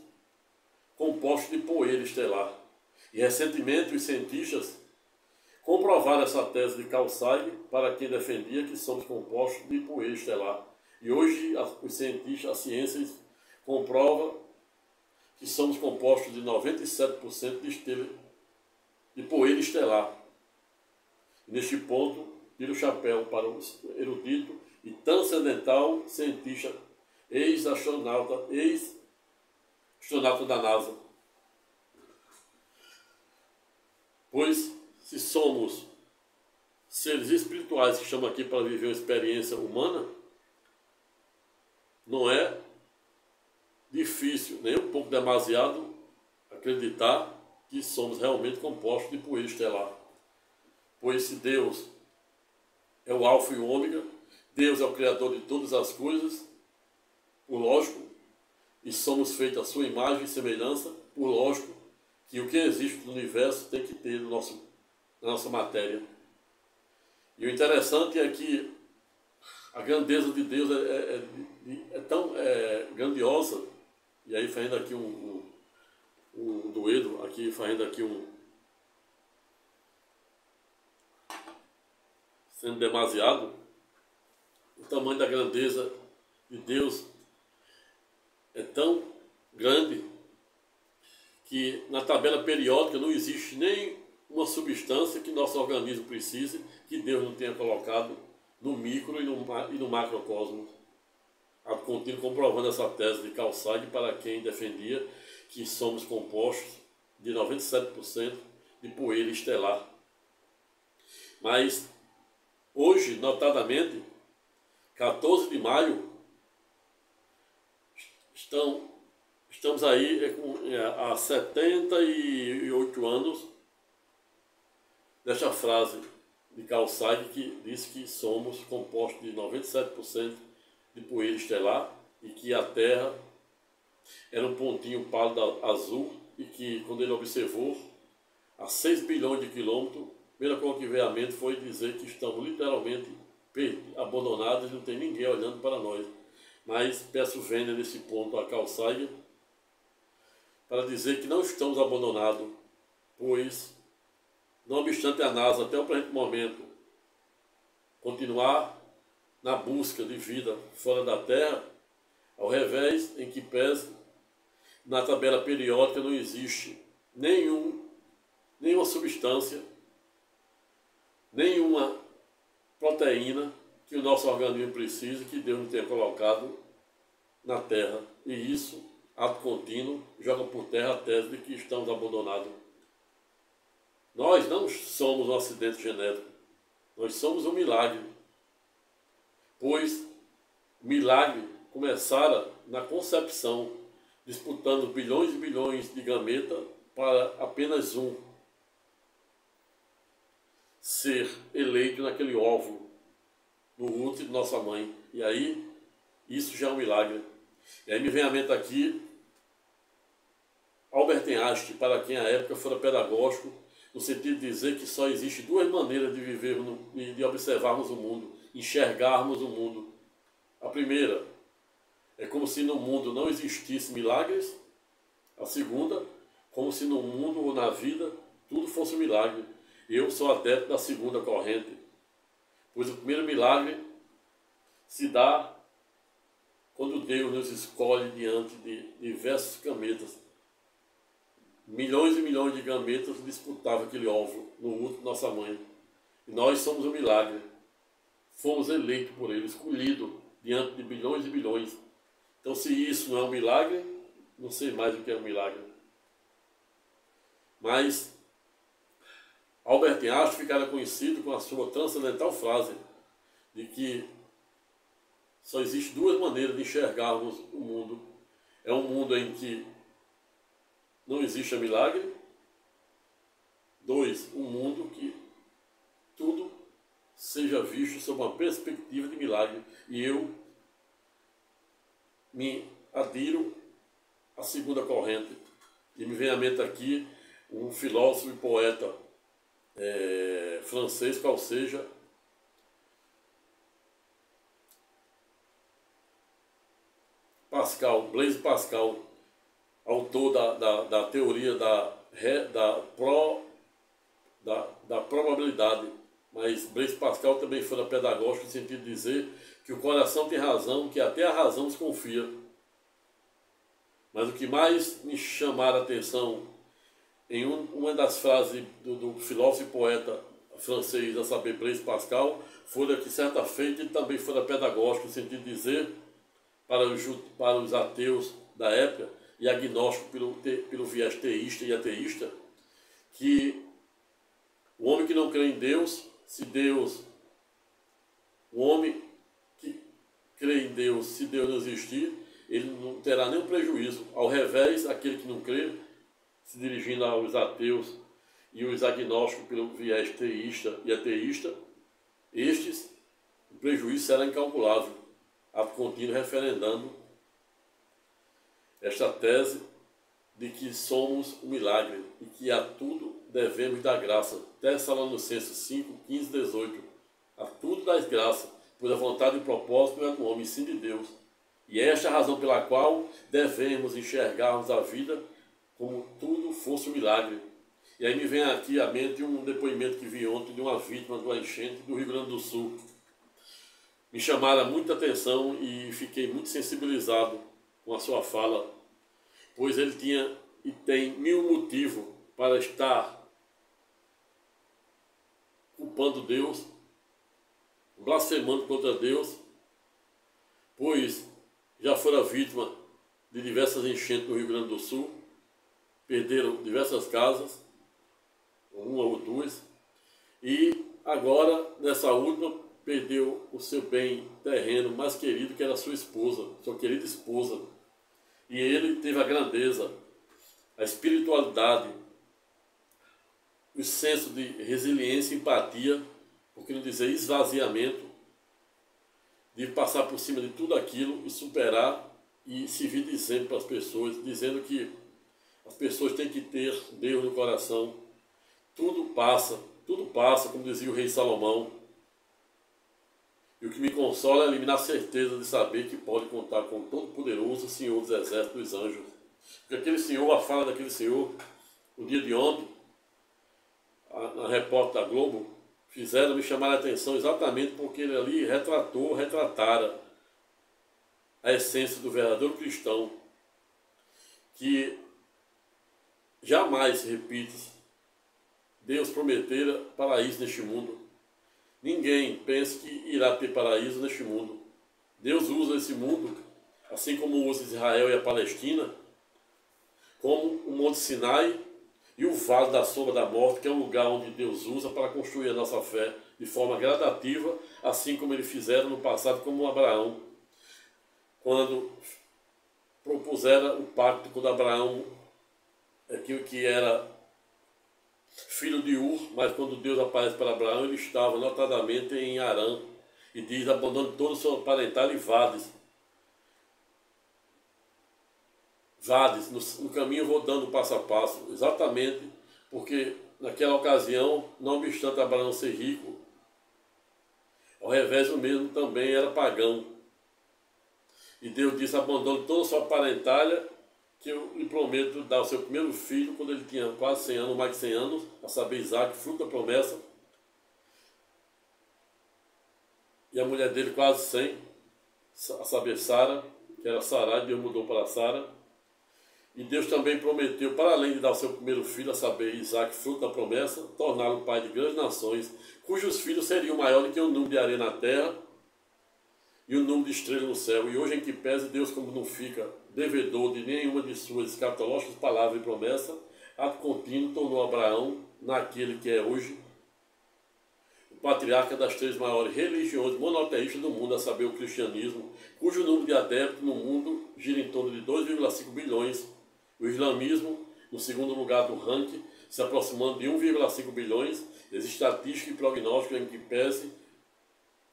compostos de poeira estelar. E recentemente os cientistas comprovaram essa tese de Carl Sagan, para quem defendia que somos compostos de poeira estelar. E hoje os cientistas, a ciência comprova que somos compostos de 97% de poeira estelar. E neste ponto, tira o chapéu para o erudito e transcendental cientista, ex-astronauta da NASA. Pois, se somos seres espirituais que estamos aqui para viver uma experiência humana, não é difícil, nem um pouco demasiado, acreditar que somos realmente compostos de poeira estelar. Pois se Deus é o alfa e o ômega, Deus é o criador de todas as coisas, por lógico, e somos feitos à sua imagem e semelhança, por lógico, que o que existe no universo tem que ter na nossa matéria. E o interessante é que a grandeza de Deus é tão grandiosa, e aí fazendo aqui um dueto, aqui fazendo aqui sendo demasiado, o tamanho da grandeza de Deus é tão grande que na tabela periódica não existe nem uma substância que nosso organismo precise que Deus não tenha colocado no micro e no macrocosmos. A contínuo comprovando essa tese de Carl Sagan, para quem defendia que somos compostos de 97% de poeira estelar. Mas hoje, notadamente, 14 de maio, estamos aí há 78 anos desta frase de Carl Sagan, que diz que somos compostos de 97% de poeira estelar e que a Terra era um pontinho pálido azul, e que quando ele observou a 6 bilhões de quilômetros, a primeira coisa que veio à mente foi dizer que estamos literalmente abandonados e não tem ninguém olhando para nós. Mas peço vênia nesse ponto a Carl Sagan para dizer que não estamos abandonados, pois, não obstante a NASA até o presente momento continuar na busca de vida fora da Terra, Ao revés, em que pese, na tabela periódica não existe nenhuma substância, nenhuma proteína que o nosso organismo precise, que Deus não tenha colocado na Terra. E isso, ato contínuo, joga por terra a tese de que estamos abandonados. Nós não somos um acidente genético, nós somos um milagre, pois milagre começara na concepção, disputando bilhões e bilhões de gametas para apenas um ser eleito naquele óvulo, no útero de nossa mãe. E aí, isso já é um milagre. E aí me vem à mente aqui Albert Einstein, para quem à época fora pedagógico, no sentido de dizer que só existe duas maneiras de vivermos e de observarmos o mundo, enxergarmos o mundo. A primeira é como se no mundo não existisse milagres. A segunda, como se no mundo ou na vida tudo fosse um milagre. Eu sou adepto da segunda corrente, pois o primeiro milagre se dá quando Deus nos escolhe diante de diversos gametas. Milhões e milhões de gametas disputavam aquele óvulo no útero de nossa mãe. E nós somos um milagre. Fomos eleitos por Ele, escolhidos diante de bilhões e bilhões. Então, se isso não é um milagre, não sei mais o que é um milagre. Mas Albert Einstein ficara conhecido com a sua transcendental frase de que só existe duas maneiras de enxergarmos o mundo. É um mundo em que não existe milagre. 2, um mundo que tudo seja visto sob uma perspectiva de milagre. E eu me adiro à segunda corrente. E me vem à mente aqui um filósofo e poeta francês, qual seja Pascal, Blaise Pascal, autor da teoria da probabilidade. Mas Blaise Pascal também foi pedagógico no sentido de dizer que o coração tem razão, que até a razão desconfia. Mas o que mais me chamara a atenção em uma das frases do filósofo e poeta francês, a saber, Blaise Pascal, foi que certa feita ele também foi pedagógico no sentido de dizer para os ateus da época e agnósticos pelo viés teísta e ateísta, que o homem que não crê em Deus, o homem que crê em Deus, se Deus não existir, ele não terá nenhum prejuízo. Ao revés, aquele que não crê, se dirigindo aos ateus e os agnósticos pelo viés teísta e ateísta, o prejuízo será incalculável, ato contínuo referendando esta tese de que somos um milagre e que a tudo devemos dar graça. Tessalonicenses 5, 15, 18. A tudo das graças, pois a vontade e o propósito não é do homem, sim de Deus. E esta é a razão pela qual devemos enxergarmos a vida como tudo fosse um milagre. E aí me vem aqui à mente um depoimento que vi ontem de uma vítima de uma enchente do Rio Grande do Sul. Me chamaram muita atenção e fiquei muito sensibilizado com a sua fala, pois ele tinha e tem 1000 motivos para estar culpando Deus, blasfemando contra Deus, pois já fora vítima de diversas enchentes no Rio Grande do Sul, perderam diversas casas, uma ou duas, e agora, nessa última, perdeu o seu bem terreno mais querido, que era a sua esposa, sua querida esposa. E ele teve a grandeza, a espiritualidade, o senso de resiliência e empatia, por que não dizer esvaziamento, de passar por cima de tudo aquilo e superar e servir de exemplo para as pessoas, dizendo que as pessoas têm que ter Deus no coração. Tudo passa, como dizia o rei Salomão. E o que me consola é eliminar a certeza de saber que pode contar com o Todo-Poderoso Senhor dos Exércitos dos Anjos. Porque aquele Senhor, a fala daquele Senhor, no dia de ontem, na repórter da Globo, fizeram me chamar a atenção exatamente porque ele ali retratara a essência do verdadeiro cristão, que jamais se repita. Deus prometera paraíso neste mundo. Ninguém pensa que irá ter paraíso neste mundo. Deus usa esse mundo, assim como usa Israel e a Palestina, como o Monte Sinai e o Vale da Sombra da Morte, que é um lugar onde Deus usa para construir a nossa fé de forma gradativa, assim como ele fizeram no passado, como Abraão, quando propuseram o pacto com Abraão, que era filho de Ur, mas quando Deus aparece para Abraão, ele estava notadamente em Harã, e diz: abandone todo o seu parental e vades. Vades, no caminho eu vou dando passo a passo, exatamente porque naquela ocasião, não obstante Abraão ser rico, ao revés o mesmo também era pagão. E Deus disse: abandone toda a sua parentalha, que eu lhe prometo dar o seu primeiro filho, quando ele tinha quase 100 anos, mais de 100 anos, a saber, Isaac, fruto da promessa. E a mulher dele quase 100, a saber, Sara, que era Sarai, Deus mudou para Sara. E Deus também prometeu, para além de dar o seu primeiro filho, a saber, Isaac, fruto da promessa, torná-lo pai de grandes nações, cujos filhos seriam maiores que o número de areia na terra e o número de estrelas no céu. E hoje, em que pese, Deus, como não fica devedor de nenhuma de suas escatológicas palavras e promessa, ato contínuo tornou Abraão naquele que é hoje o patriarca das 3 maiores religiões monoteístas do mundo, a saber, o cristianismo, cujo número de adeptos no mundo gira em torno de 2,5 bilhões. O islamismo, no segundo lugar do ranking, se aproximando de 1,5 bilhões. Existe estatística e prognóstico em que pese,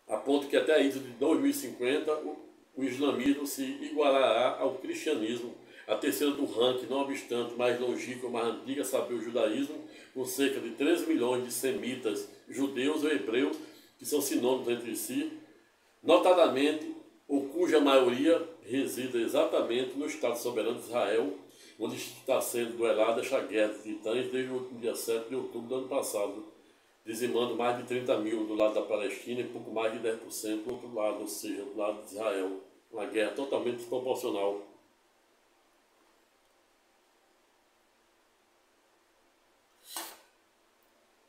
a ponto que até a ida de 2050 o islamismo se igualará ao cristianismo. A terceira do ranking, não obstante, mais longínqua, mais antiga, saber, o judaísmo, com cerca de 13 milhões de semitas, judeus ou hebreus, que são sinônimos entre si, notadamente, ou cuja maioria reside exatamente no Estado soberano de Israel, onde está sendo duelada esta guerra de titãs desde o dia 7 de outubro do ano passado, dizimando mais de 30 mil do lado da Palestina e pouco mais de 10% do outro lado, ou seja, do lado de Israel. Uma guerra totalmente desproporcional.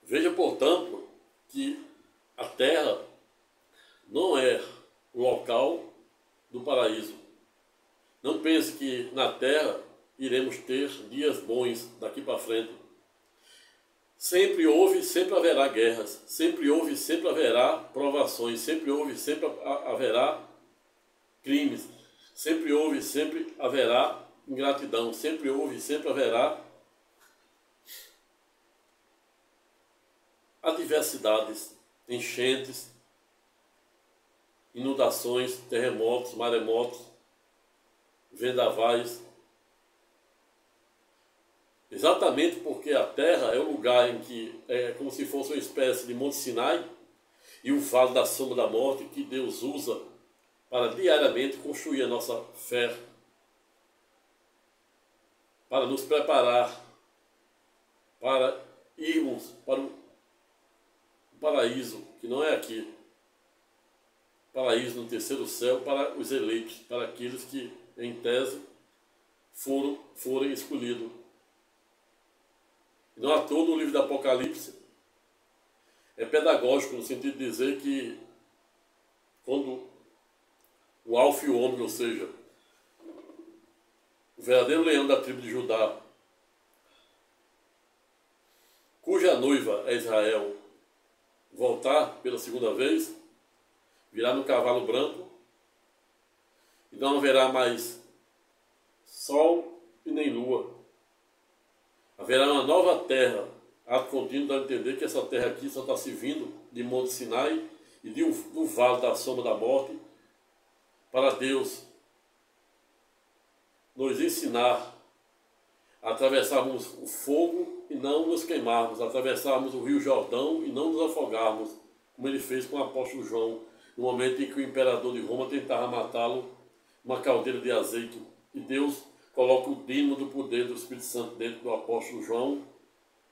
Veja, portanto, que a terra não é o local do paraíso. Não pense que na terra iremos ter dias bons daqui para frente. Sempre houve e sempre haverá guerras. Sempre houve e sempre haverá provações. Sempre houve e sempre haverá crimes. Sempre houve e sempre haverá ingratidão. Sempre houve e sempre haverá adversidades, enchentes, inundações, terremotos, maremotos, vendavais. Exatamente porque a terra é o lugar em que é como se fosse uma espécie de Monte Sinai e o Vale da Sombra da Morte, que Deus usa para diariamente construir a nossa fé, para nos preparar para irmos para o paraíso, que não é aqui. Paraíso no terceiro céu para os eleitos, para aqueles que, em tese, forem escolhidos. Não à toa, no livro do Apocalipse é pedagógico, no sentido de dizer que quando o Alfa e o Ômega, ou seja, o verdadeiro leão da tribo de Judá, cuja noiva é Israel, voltar pela segunda vez, virá no cavalo branco, e não haverá mais sol e nem lua. Haverá uma nova terra. Ato contínuo dá a entender que essa terra aqui só está se vindo de Monte Sinai e do Vale da Sombra da Morte, para Deus nos ensinar a atravessarmos o fogo e não nos queimarmos, atravessarmos o rio Jordão e não nos afogarmos, como ele fez com o apóstolo João, no momento em que o imperador de Roma tentava matá-lo, uma caldeira de azeite, e Deus coloca o dínamo do poder do Espírito Santo dentro do apóstolo João,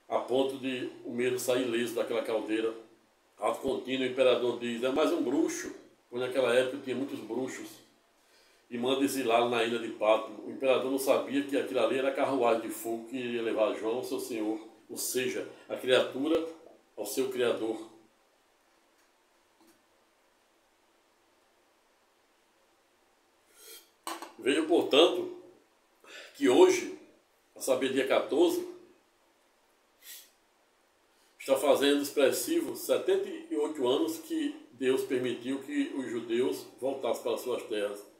a ponto de o mesmo sair ileso daquela caldeira. Ato contínuo, o imperador diz: é mais um bruxo, pois naquela época tinha muitos bruxos. e manda exilá-lo na ilha de Patmos. O imperador não sabia que aquilo ali era a carruagem de fogo que iria levar João ao seu Senhor, ou seja, a criatura ao seu Criador. Veja, portanto, que hoje, a saber, dia 14, está fazendo expressivo 78 anos que Deus permitiu que os judeus voltassem para suas terras,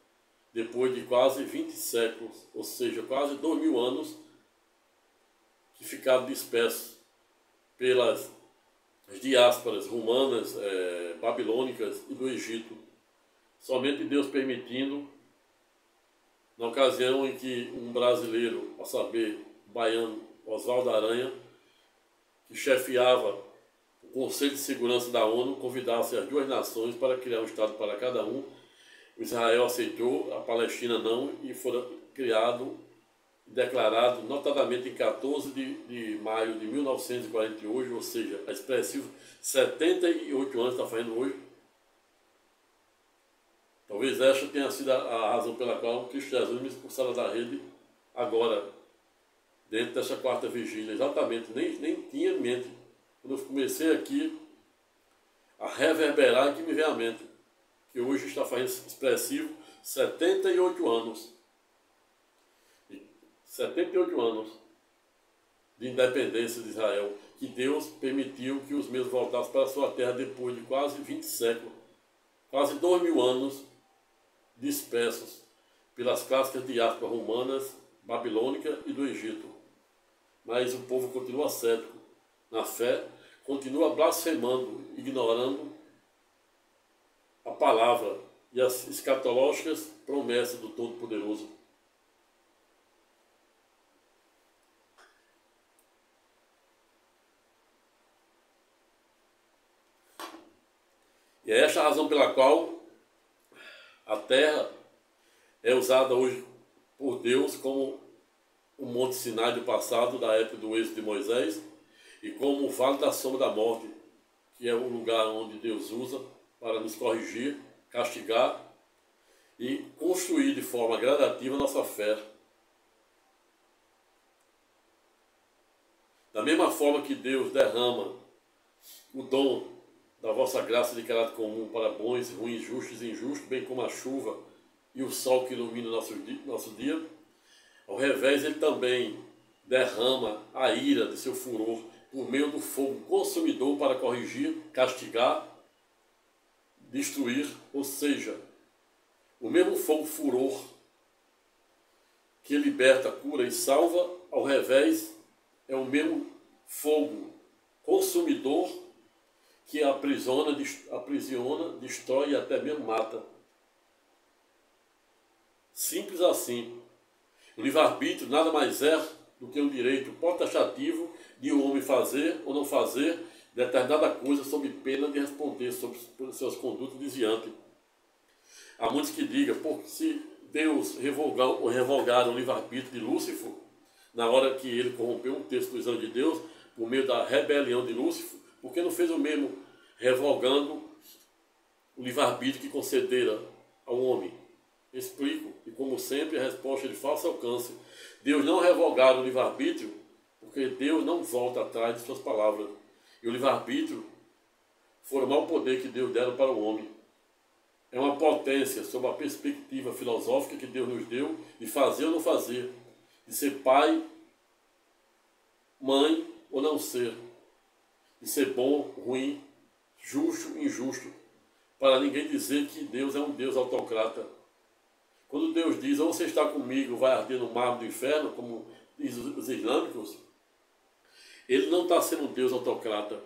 depois de quase 20 séculos, ou seja, quase 2000 anos que ficaram dispersos pelas diásporas romanas, babilônicas e do Egito. Somente Deus permitindo, na ocasião em que um brasileiro, a saber, baiano, Oswaldo Aranha, que chefiava o Conselho de Segurança da ONU, convidasse as duas nações para criar um Estado para cada um. O Israel aceitou, a Palestina não, e foram criado e declarado, notadamente em 14 de maio de 1948, ou seja, a expressivo 78 anos está fazendo hoje. Talvez esta tenha sido a razão pela qual Cristo Jesus me expulsaram da rede agora, dentro dessa quarta vigília. Exatamente, nem tinha em mente. Quando eu comecei aqui a reverberar, que me veio à mente, que hoje está fazendo expressivo 78 anos. 78 anos de independência de Israel, que Deus permitiu que os mesmos voltassem para a sua terra depois de quase 20 séculos, quase 2000 anos dispersos pelas clássicas diásporas romanas, babilônica e do Egito. Mas o povo continua cético na fé, continua blasfemando, ignorando a palavra e as escatológicas promessas do Todo-Poderoso. E é esta a razão pela qual a terra é usada hoje por Deus como o Monte Sinai do passado, da época do êxodo de Moisés, e como o Vale da Sombra da Morte, que é o lugar onde Deus usa para nos corrigir, castigar e construir de forma gradativa a nossa fé. Da mesma forma que Deus derrama o dom da vossa graça de caráter comum para bons, ruins, justos e injustos, bem como a chuva e o sol que ilumina o nosso dia, ao revés, ele também derrama a ira de seu furor por meio do fogo consumidor para corrigir, castigar, destruir, ou seja, o mesmo fogo furor que liberta, cura e salva, ao revés, é o mesmo fogo consumidor que aprisiona, destrói e até mesmo mata. Simples assim. O livre-arbítrio nada mais é do que um direito potestativo de um homem fazer ou não fazer determinada coisa sob pena de responder sobre suas condutas desviantes. Há muitos que digam, porque se Deus revogar o livre-arbítrio de Lúcifer, na hora que ele corrompeu um terço dos anjos de Deus, por meio da rebelião de Lúcifer, por que não fez o mesmo revogando o livre-arbítrio que concedera ao homem? Explico, e como sempre a resposta é de falso alcance. Deus não revogar o livre-arbítrio, porque Deus não volta atrás de suas palavras. E o livre-arbítrio foi o maior poder que Deus dera para o homem. É uma potência sob a perspectiva filosófica que Deus nos deu de fazer ou não fazer, de ser pai, mãe ou não ser, de ser bom, ruim, justo, injusto, para ninguém dizer que Deus é um Deus autocrata. Quando Deus diz, ou você está comigo, vai arder no mar do inferno, como diz os islâmicos, ele não está sendo um Deus autocrata.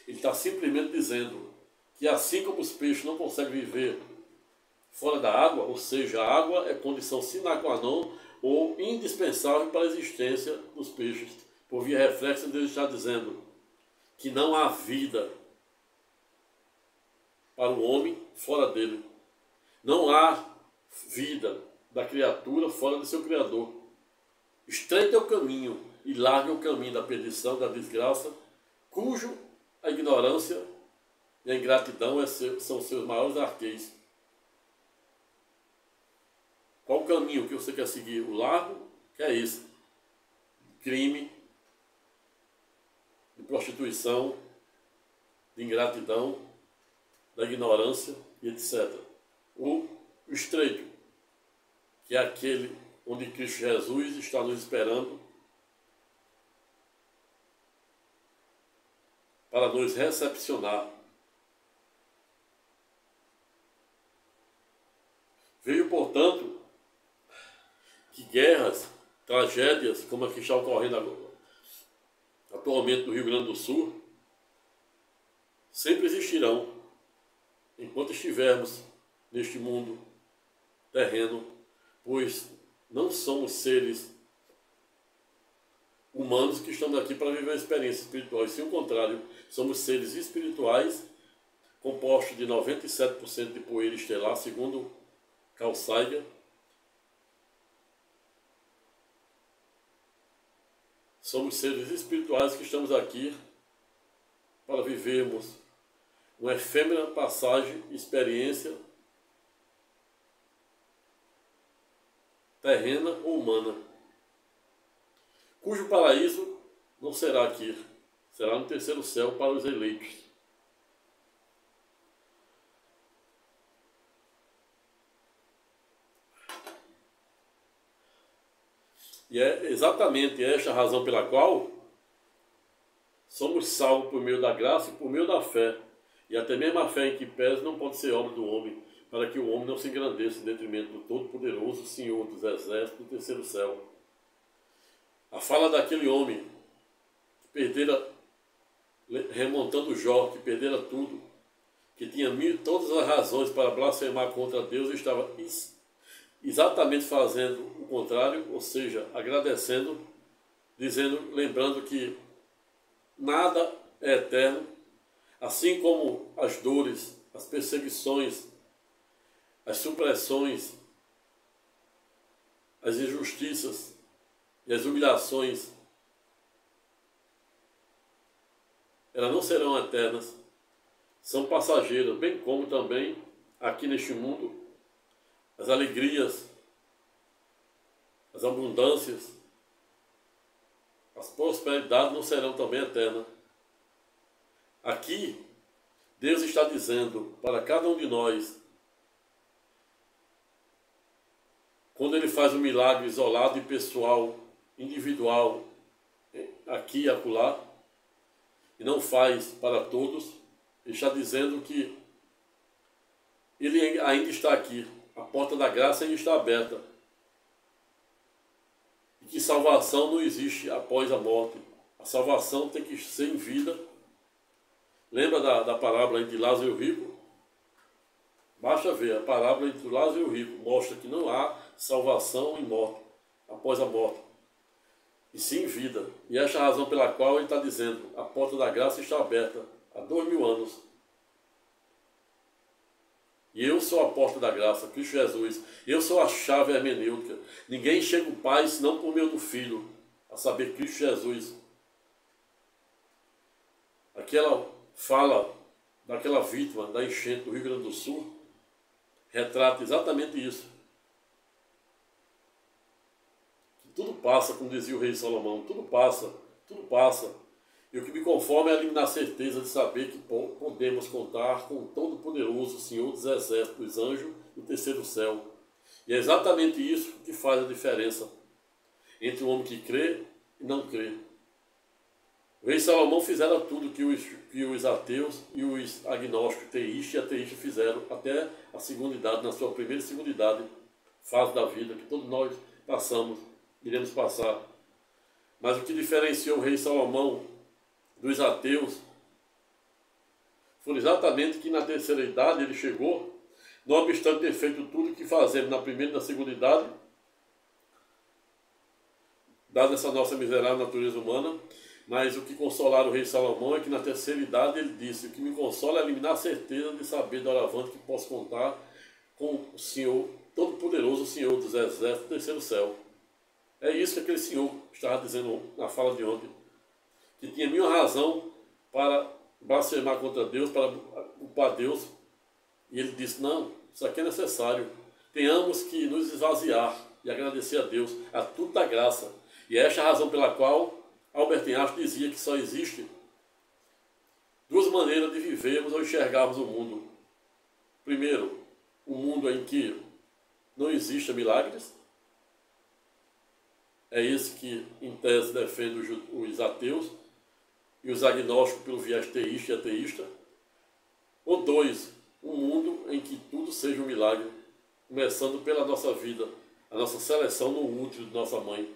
Ele está simplesmente dizendo que assim como os peixes não conseguem viver fora da água, ou seja, a água é condição sine qua non ou indispensável para a existência dos peixes. Por via reflexa, Deus está dizendo que não há vida para o homem fora dele. Não há vida da criatura fora de seu Criador. Estreito é o caminho e largo é o caminho da perdição, da desgraça, cujo a ignorância e a ingratidão são seus maiores arqueios. Qual o caminho que você quer seguir? O largo, que é esse. Crime, de prostituição, de ingratidão, da ignorância e etc. O estreito, que é aquele onde Cristo Jesus está nos esperando para nos recepcionar. Veio, portanto, que guerras, tragédias, como a que está ocorrendo atualmente no Rio Grande do Sul, sempre existirão enquanto estivermos neste mundo terreno, pois não somos seres humanos que estamos aqui para viver experiências espirituais. Se ao contrário, somos seres espirituais compostos de 97% de poeira estelar, segundo Carl Sagan. Somos seres espirituais que estamos aqui para vivermos uma efêmera passagem, experiência terrena ou humana, cujo paraíso não será aqui, será no terceiro céu para os eleitos. E é exatamente esta a razão pela qual somos salvos por meio da graça e por meio da fé. E até mesmo a fé em que pesa não pode ser obra do homem, para que o homem não se engrandeça em detrimento do Todo-Poderoso Senhor dos Exércitos do terceiro céu. A fala daquele homem que perdera, remontando Jó, que perdera tudo, que tinha todas as razões para blasfemar contra Deus, estava exatamente fazendo o contrário, ou seja, agradecendo, dizendo, lembrando que nada é eterno, assim como as dores, as perseguições, as supressões, as injustiças e as humilhações, elas não serão eternas, são passageiras, bem como também aqui neste mundo, as alegrias, as abundâncias, as prosperidades não serão também eternas. Aqui, Deus está dizendo para cada um de nós, quando Ele faz um milagre isolado e pessoal, individual, aqui e acolá, e não faz para todos, Ele está dizendo que Ele ainda está aqui, a porta da graça ainda está aberta, e que salvação não existe após a morte. A salvação tem que ser em vida. Lembra da parábola entre Lázaro e o rico? Basta ver, a parábola entre Lázaro e o rico mostra que não há salvação em morte, após a morte, e sim em vida. E esta é a razão pela qual ele está dizendo, a porta da graça está aberta há 2000 anos. E eu sou a porta da graça, Cristo Jesus. Eu sou a chave hermenêutica. Ninguém chega ao Pai senão por meio do Filho, a saber, Cristo Jesus. Aquela fala daquela vítima da enchente do Rio Grande do Sul retrata exatamente isso. Que tudo passa, como dizia o rei Salomão, tudo passa, tudo passa. E o que me conforma é eliminar a certeza de saber que podemos contar com o Todo-Poderoso Senhor dos Exércitos, dos anjos do terceiro céu. E é exatamente isso que faz a diferença entre o homem que crê e não crê. O rei Salomão fizera tudo que os ateus e os agnósticos, teístas e ateístas fizeram até a segunda idade, na sua primeira e segunda idade, fase da vida, que todos nós passamos, iremos passar. Mas o que diferenciou o rei Salomão dos ateus foi exatamente que na terceira idade ele chegou, não obstante ter feito tudo o que fazemos na primeira e na segunda idade, dada essa nossa miserável natureza humana. Mas o que consolaram o rei Salomão é que na terceira idade ele disse: o que me consola é eliminar a certeza de saber doravante que posso contar com o Senhor Todo-Poderoso, o Senhor dos Exércitos do terceiro céu. É isso que aquele senhor estava dizendo na fala de ontem, que tinha mil razão para blasfemar contra Deus, para culpar Deus, e ele disse: não, isso aqui é necessário. tenhamos que nos esvaziar e agradecer a Deus, a tudo da graça. E é esta a razão pela qual Albert Einstein dizia que só existe duas maneiras de vivermos ou enxergarmos o mundo. Primeiro, um mundo em que não existem milagres. É esse que, em tese, defende os ateus e os agnósticos pelo viés teísta e ateísta. Ou dois, um mundo em que tudo seja um milagre, começando pela nossa vida, a nossa seleção no útero de nossa mãe.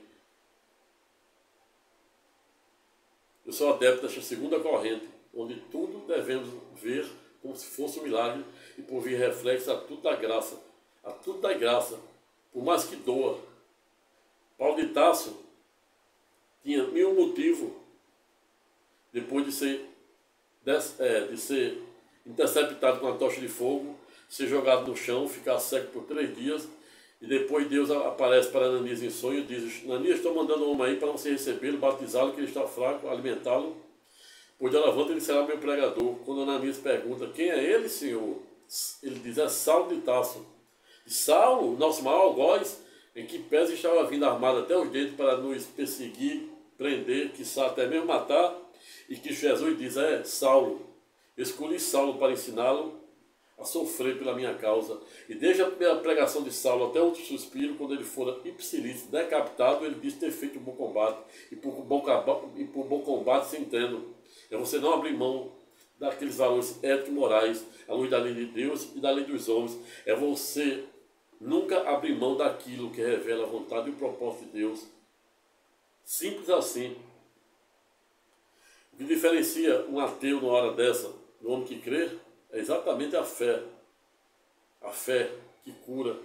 Eu sou adepto desta segunda corrente, onde tudo devemos ver como se fosse um milagre e por vir reflexo a tudo da graça. A tudo da graça, por mais que doa. Paulo de Tarso tinha 1000 motivos, depois de ser interceptado com uma tocha de fogo, ser jogado no chão, ficar cego por 3 dias, e depois Deus aparece para Ananias em sonho e diz: Ananias, estou mandando um homem aí para você recebê-lo, batizá-lo, que ele está fraco, alimentá-lo, pois de levanta ele será meu pregador. Quando Ananias pergunta: quem é ele, Senhor? Ele diz: é Saulo de Tarso. E Saulo, nosso maior algoz, em que pese estava vindo armado até os dentes para nos perseguir, prender, quiçá até mesmo matar, e que Jesus diz: é Saulo, eu escolhi Saulo para ensiná-lo a sofrer pela minha causa. E desde a pregação de Saulo até o último suspiro, quando ele fora ipsilício, decapitado, ele disse ter feito um bom combate, e por bom combate se entendo. É você não abrir mão daqueles valores éticos e morais, à luz da lei de Deus e da lei dos homens. É você nunca abrir mão daquilo que revela a vontade e o propósito de Deus. Simples assim. O que diferencia um ateu numa hora dessa do homem que crê é exatamente a fé. A fé que cura.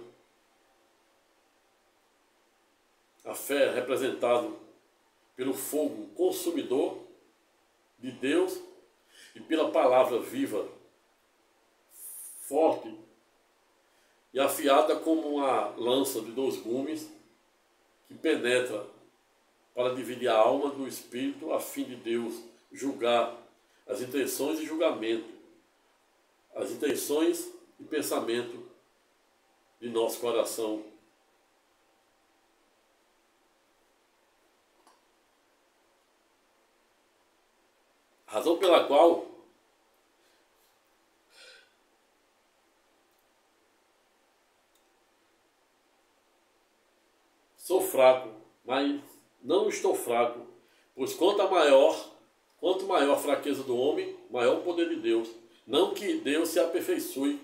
A fé representada pelo fogo consumidor de Deus e pela palavra viva, forte e afiada como uma lança de 2 gumes que penetra para dividir a alma do espírito, a fim de Deus julgar as intenções e julgamento, as intenções e pensamento de nosso coração. A razão pela qual sou fraco, mas não estou fraco, pois quanto maior a fraqueza do homem, maior o poder de Deus. Não que Deus se aperfeiçoe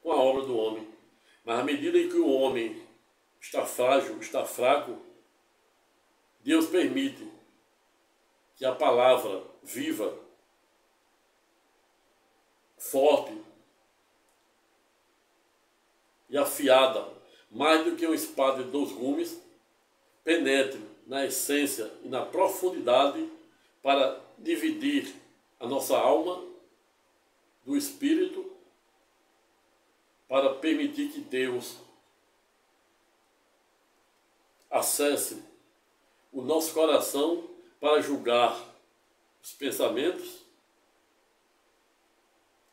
com a obra do homem, mas à medida em que o homem está frágil, está fraco, Deus permite que a palavra viva, forte e afiada, mais do que uma espada de 2 gumes, penetre na essência e na profundidade para dividir a nossa alma do espírito, para permitir que Deus acesse o nosso coração para julgar os pensamentos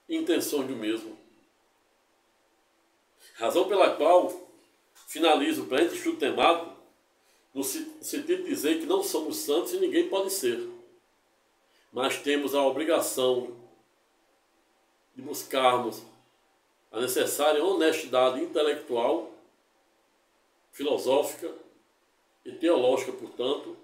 e intenções do mesmo. Razão pela qual finalizo o presente estudo temático no sentido de dizer que não somos santos e ninguém pode ser, mas temos a obrigação de buscarmos a necessária honestidade intelectual, filosófica e teológica, portanto,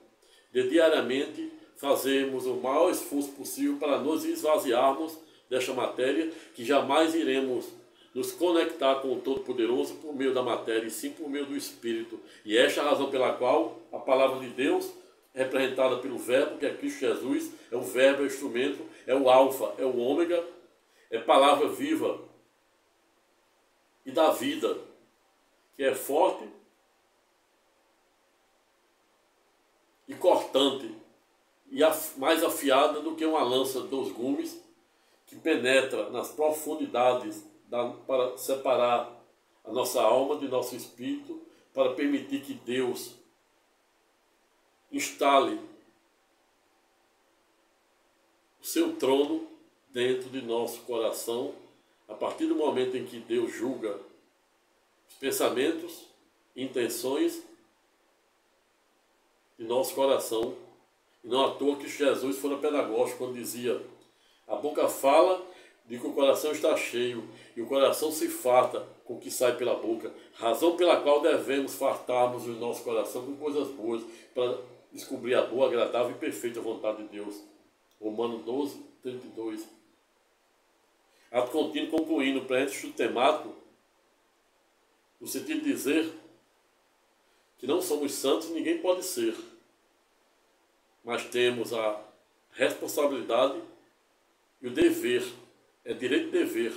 de diariamente fazermos o maior esforço possível para nos esvaziarmos desta matéria, que jamais iremos nos conectar com o Todo-Poderoso por meio da matéria, e sim por meio do Espírito. E esta é a razão pela qual a palavra de Deus, representada pelo Verbo, que é Cristo Jesus, é o Verbo, é o instrumento, é o Alfa, é o Ômega, é palavra viva e da vida, que é forte e cortante, e mais afiada do que uma lança de 2 gumes, que penetra nas profundidades para separar a nossa alma de nosso espírito, para permitir que Deus instale o seu trono dentro de nosso coração, a partir do momento em que Deus julga os os pensamentos, intenções de nosso coração. E não à toa que Jesus foi pedagógico quando dizia: a boca fala de que o coração está cheio, e o coração se farta com o que sai pela boca, razão pela qual devemos fartarmos o nosso coração com coisas boas, para descobrir a boa, agradável e perfeita vontade de Deus. Romanos 12, 32. Ato contínuo concluindo o preenche temático, no sentido de dizer que não somos santos e ninguém pode ser, mas temos a responsabilidade e o dever, é direito e dever,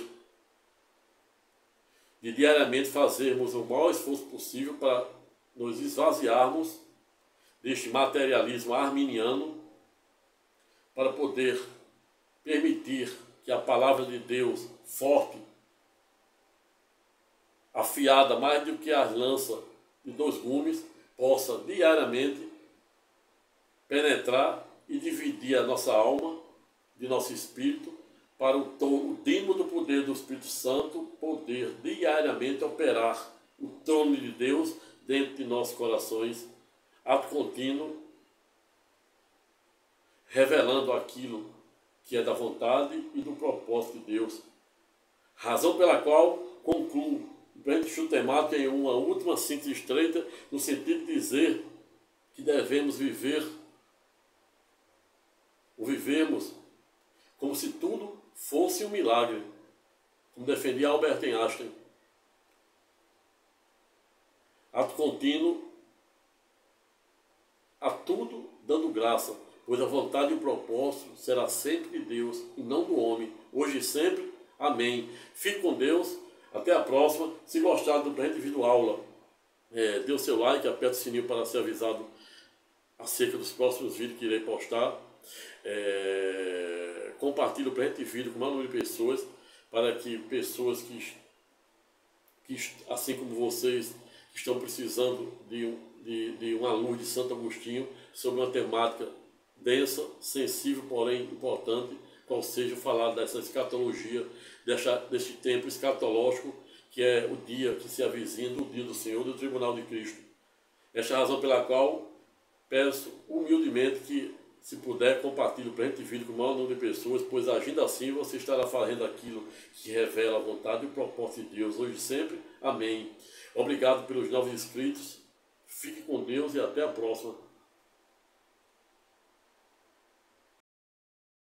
de diariamente fazermos o maior esforço possível para nos esvaziarmos deste materialismo arminiano, para poder permitir que a palavra de Deus, forte, afiada mais do que as lanças de 2 gumes, possa diariamente penetrar e dividir a nossa alma, de nosso espírito, para o dínamo do poder do Espírito Santo poder diariamente operar o trono de Deus dentro de nossos corações, ato contínuo, revelando aquilo que é da vontade e do propósito de Deus. Razão pela qual concluo o preenche temático em uma última síntese estreita, no sentido de dizer que devemos viver, ou vivemos, como se tudo fosse um milagre, como defendia Albert Einstein. Ato contínuo, a tudo dando graça, pois a vontade e o propósito será sempre de Deus e não do homem, hoje e sempre. Amém. Fique com Deus. Até a próxima. Se gostar do presente vídeo aula, dê o seu like, aperte o sininho para ser avisado acerca dos próximos vídeos que irei postar. Compartilhe o presente vídeo com o maior número de pessoas, para que pessoas que assim como vocês, estão precisando de uma luz de Santo Agostinho sobre uma temática densa, sensível, porém importante, qual seja falar dessa escatologia, deste tempo escatológico, que é o dia que se avizinha do dia do Senhor, do Tribunal de Cristo. Esta é a razão pela qual peço humildemente que, se puder, compartilhe o presente vídeo com o maior número de pessoas, pois agindo assim você estará fazendo aquilo que revela a vontade e o propósito de Deus, hoje e sempre. Amém. Obrigado pelos novos inscritos. Fique com Deus e até a próxima.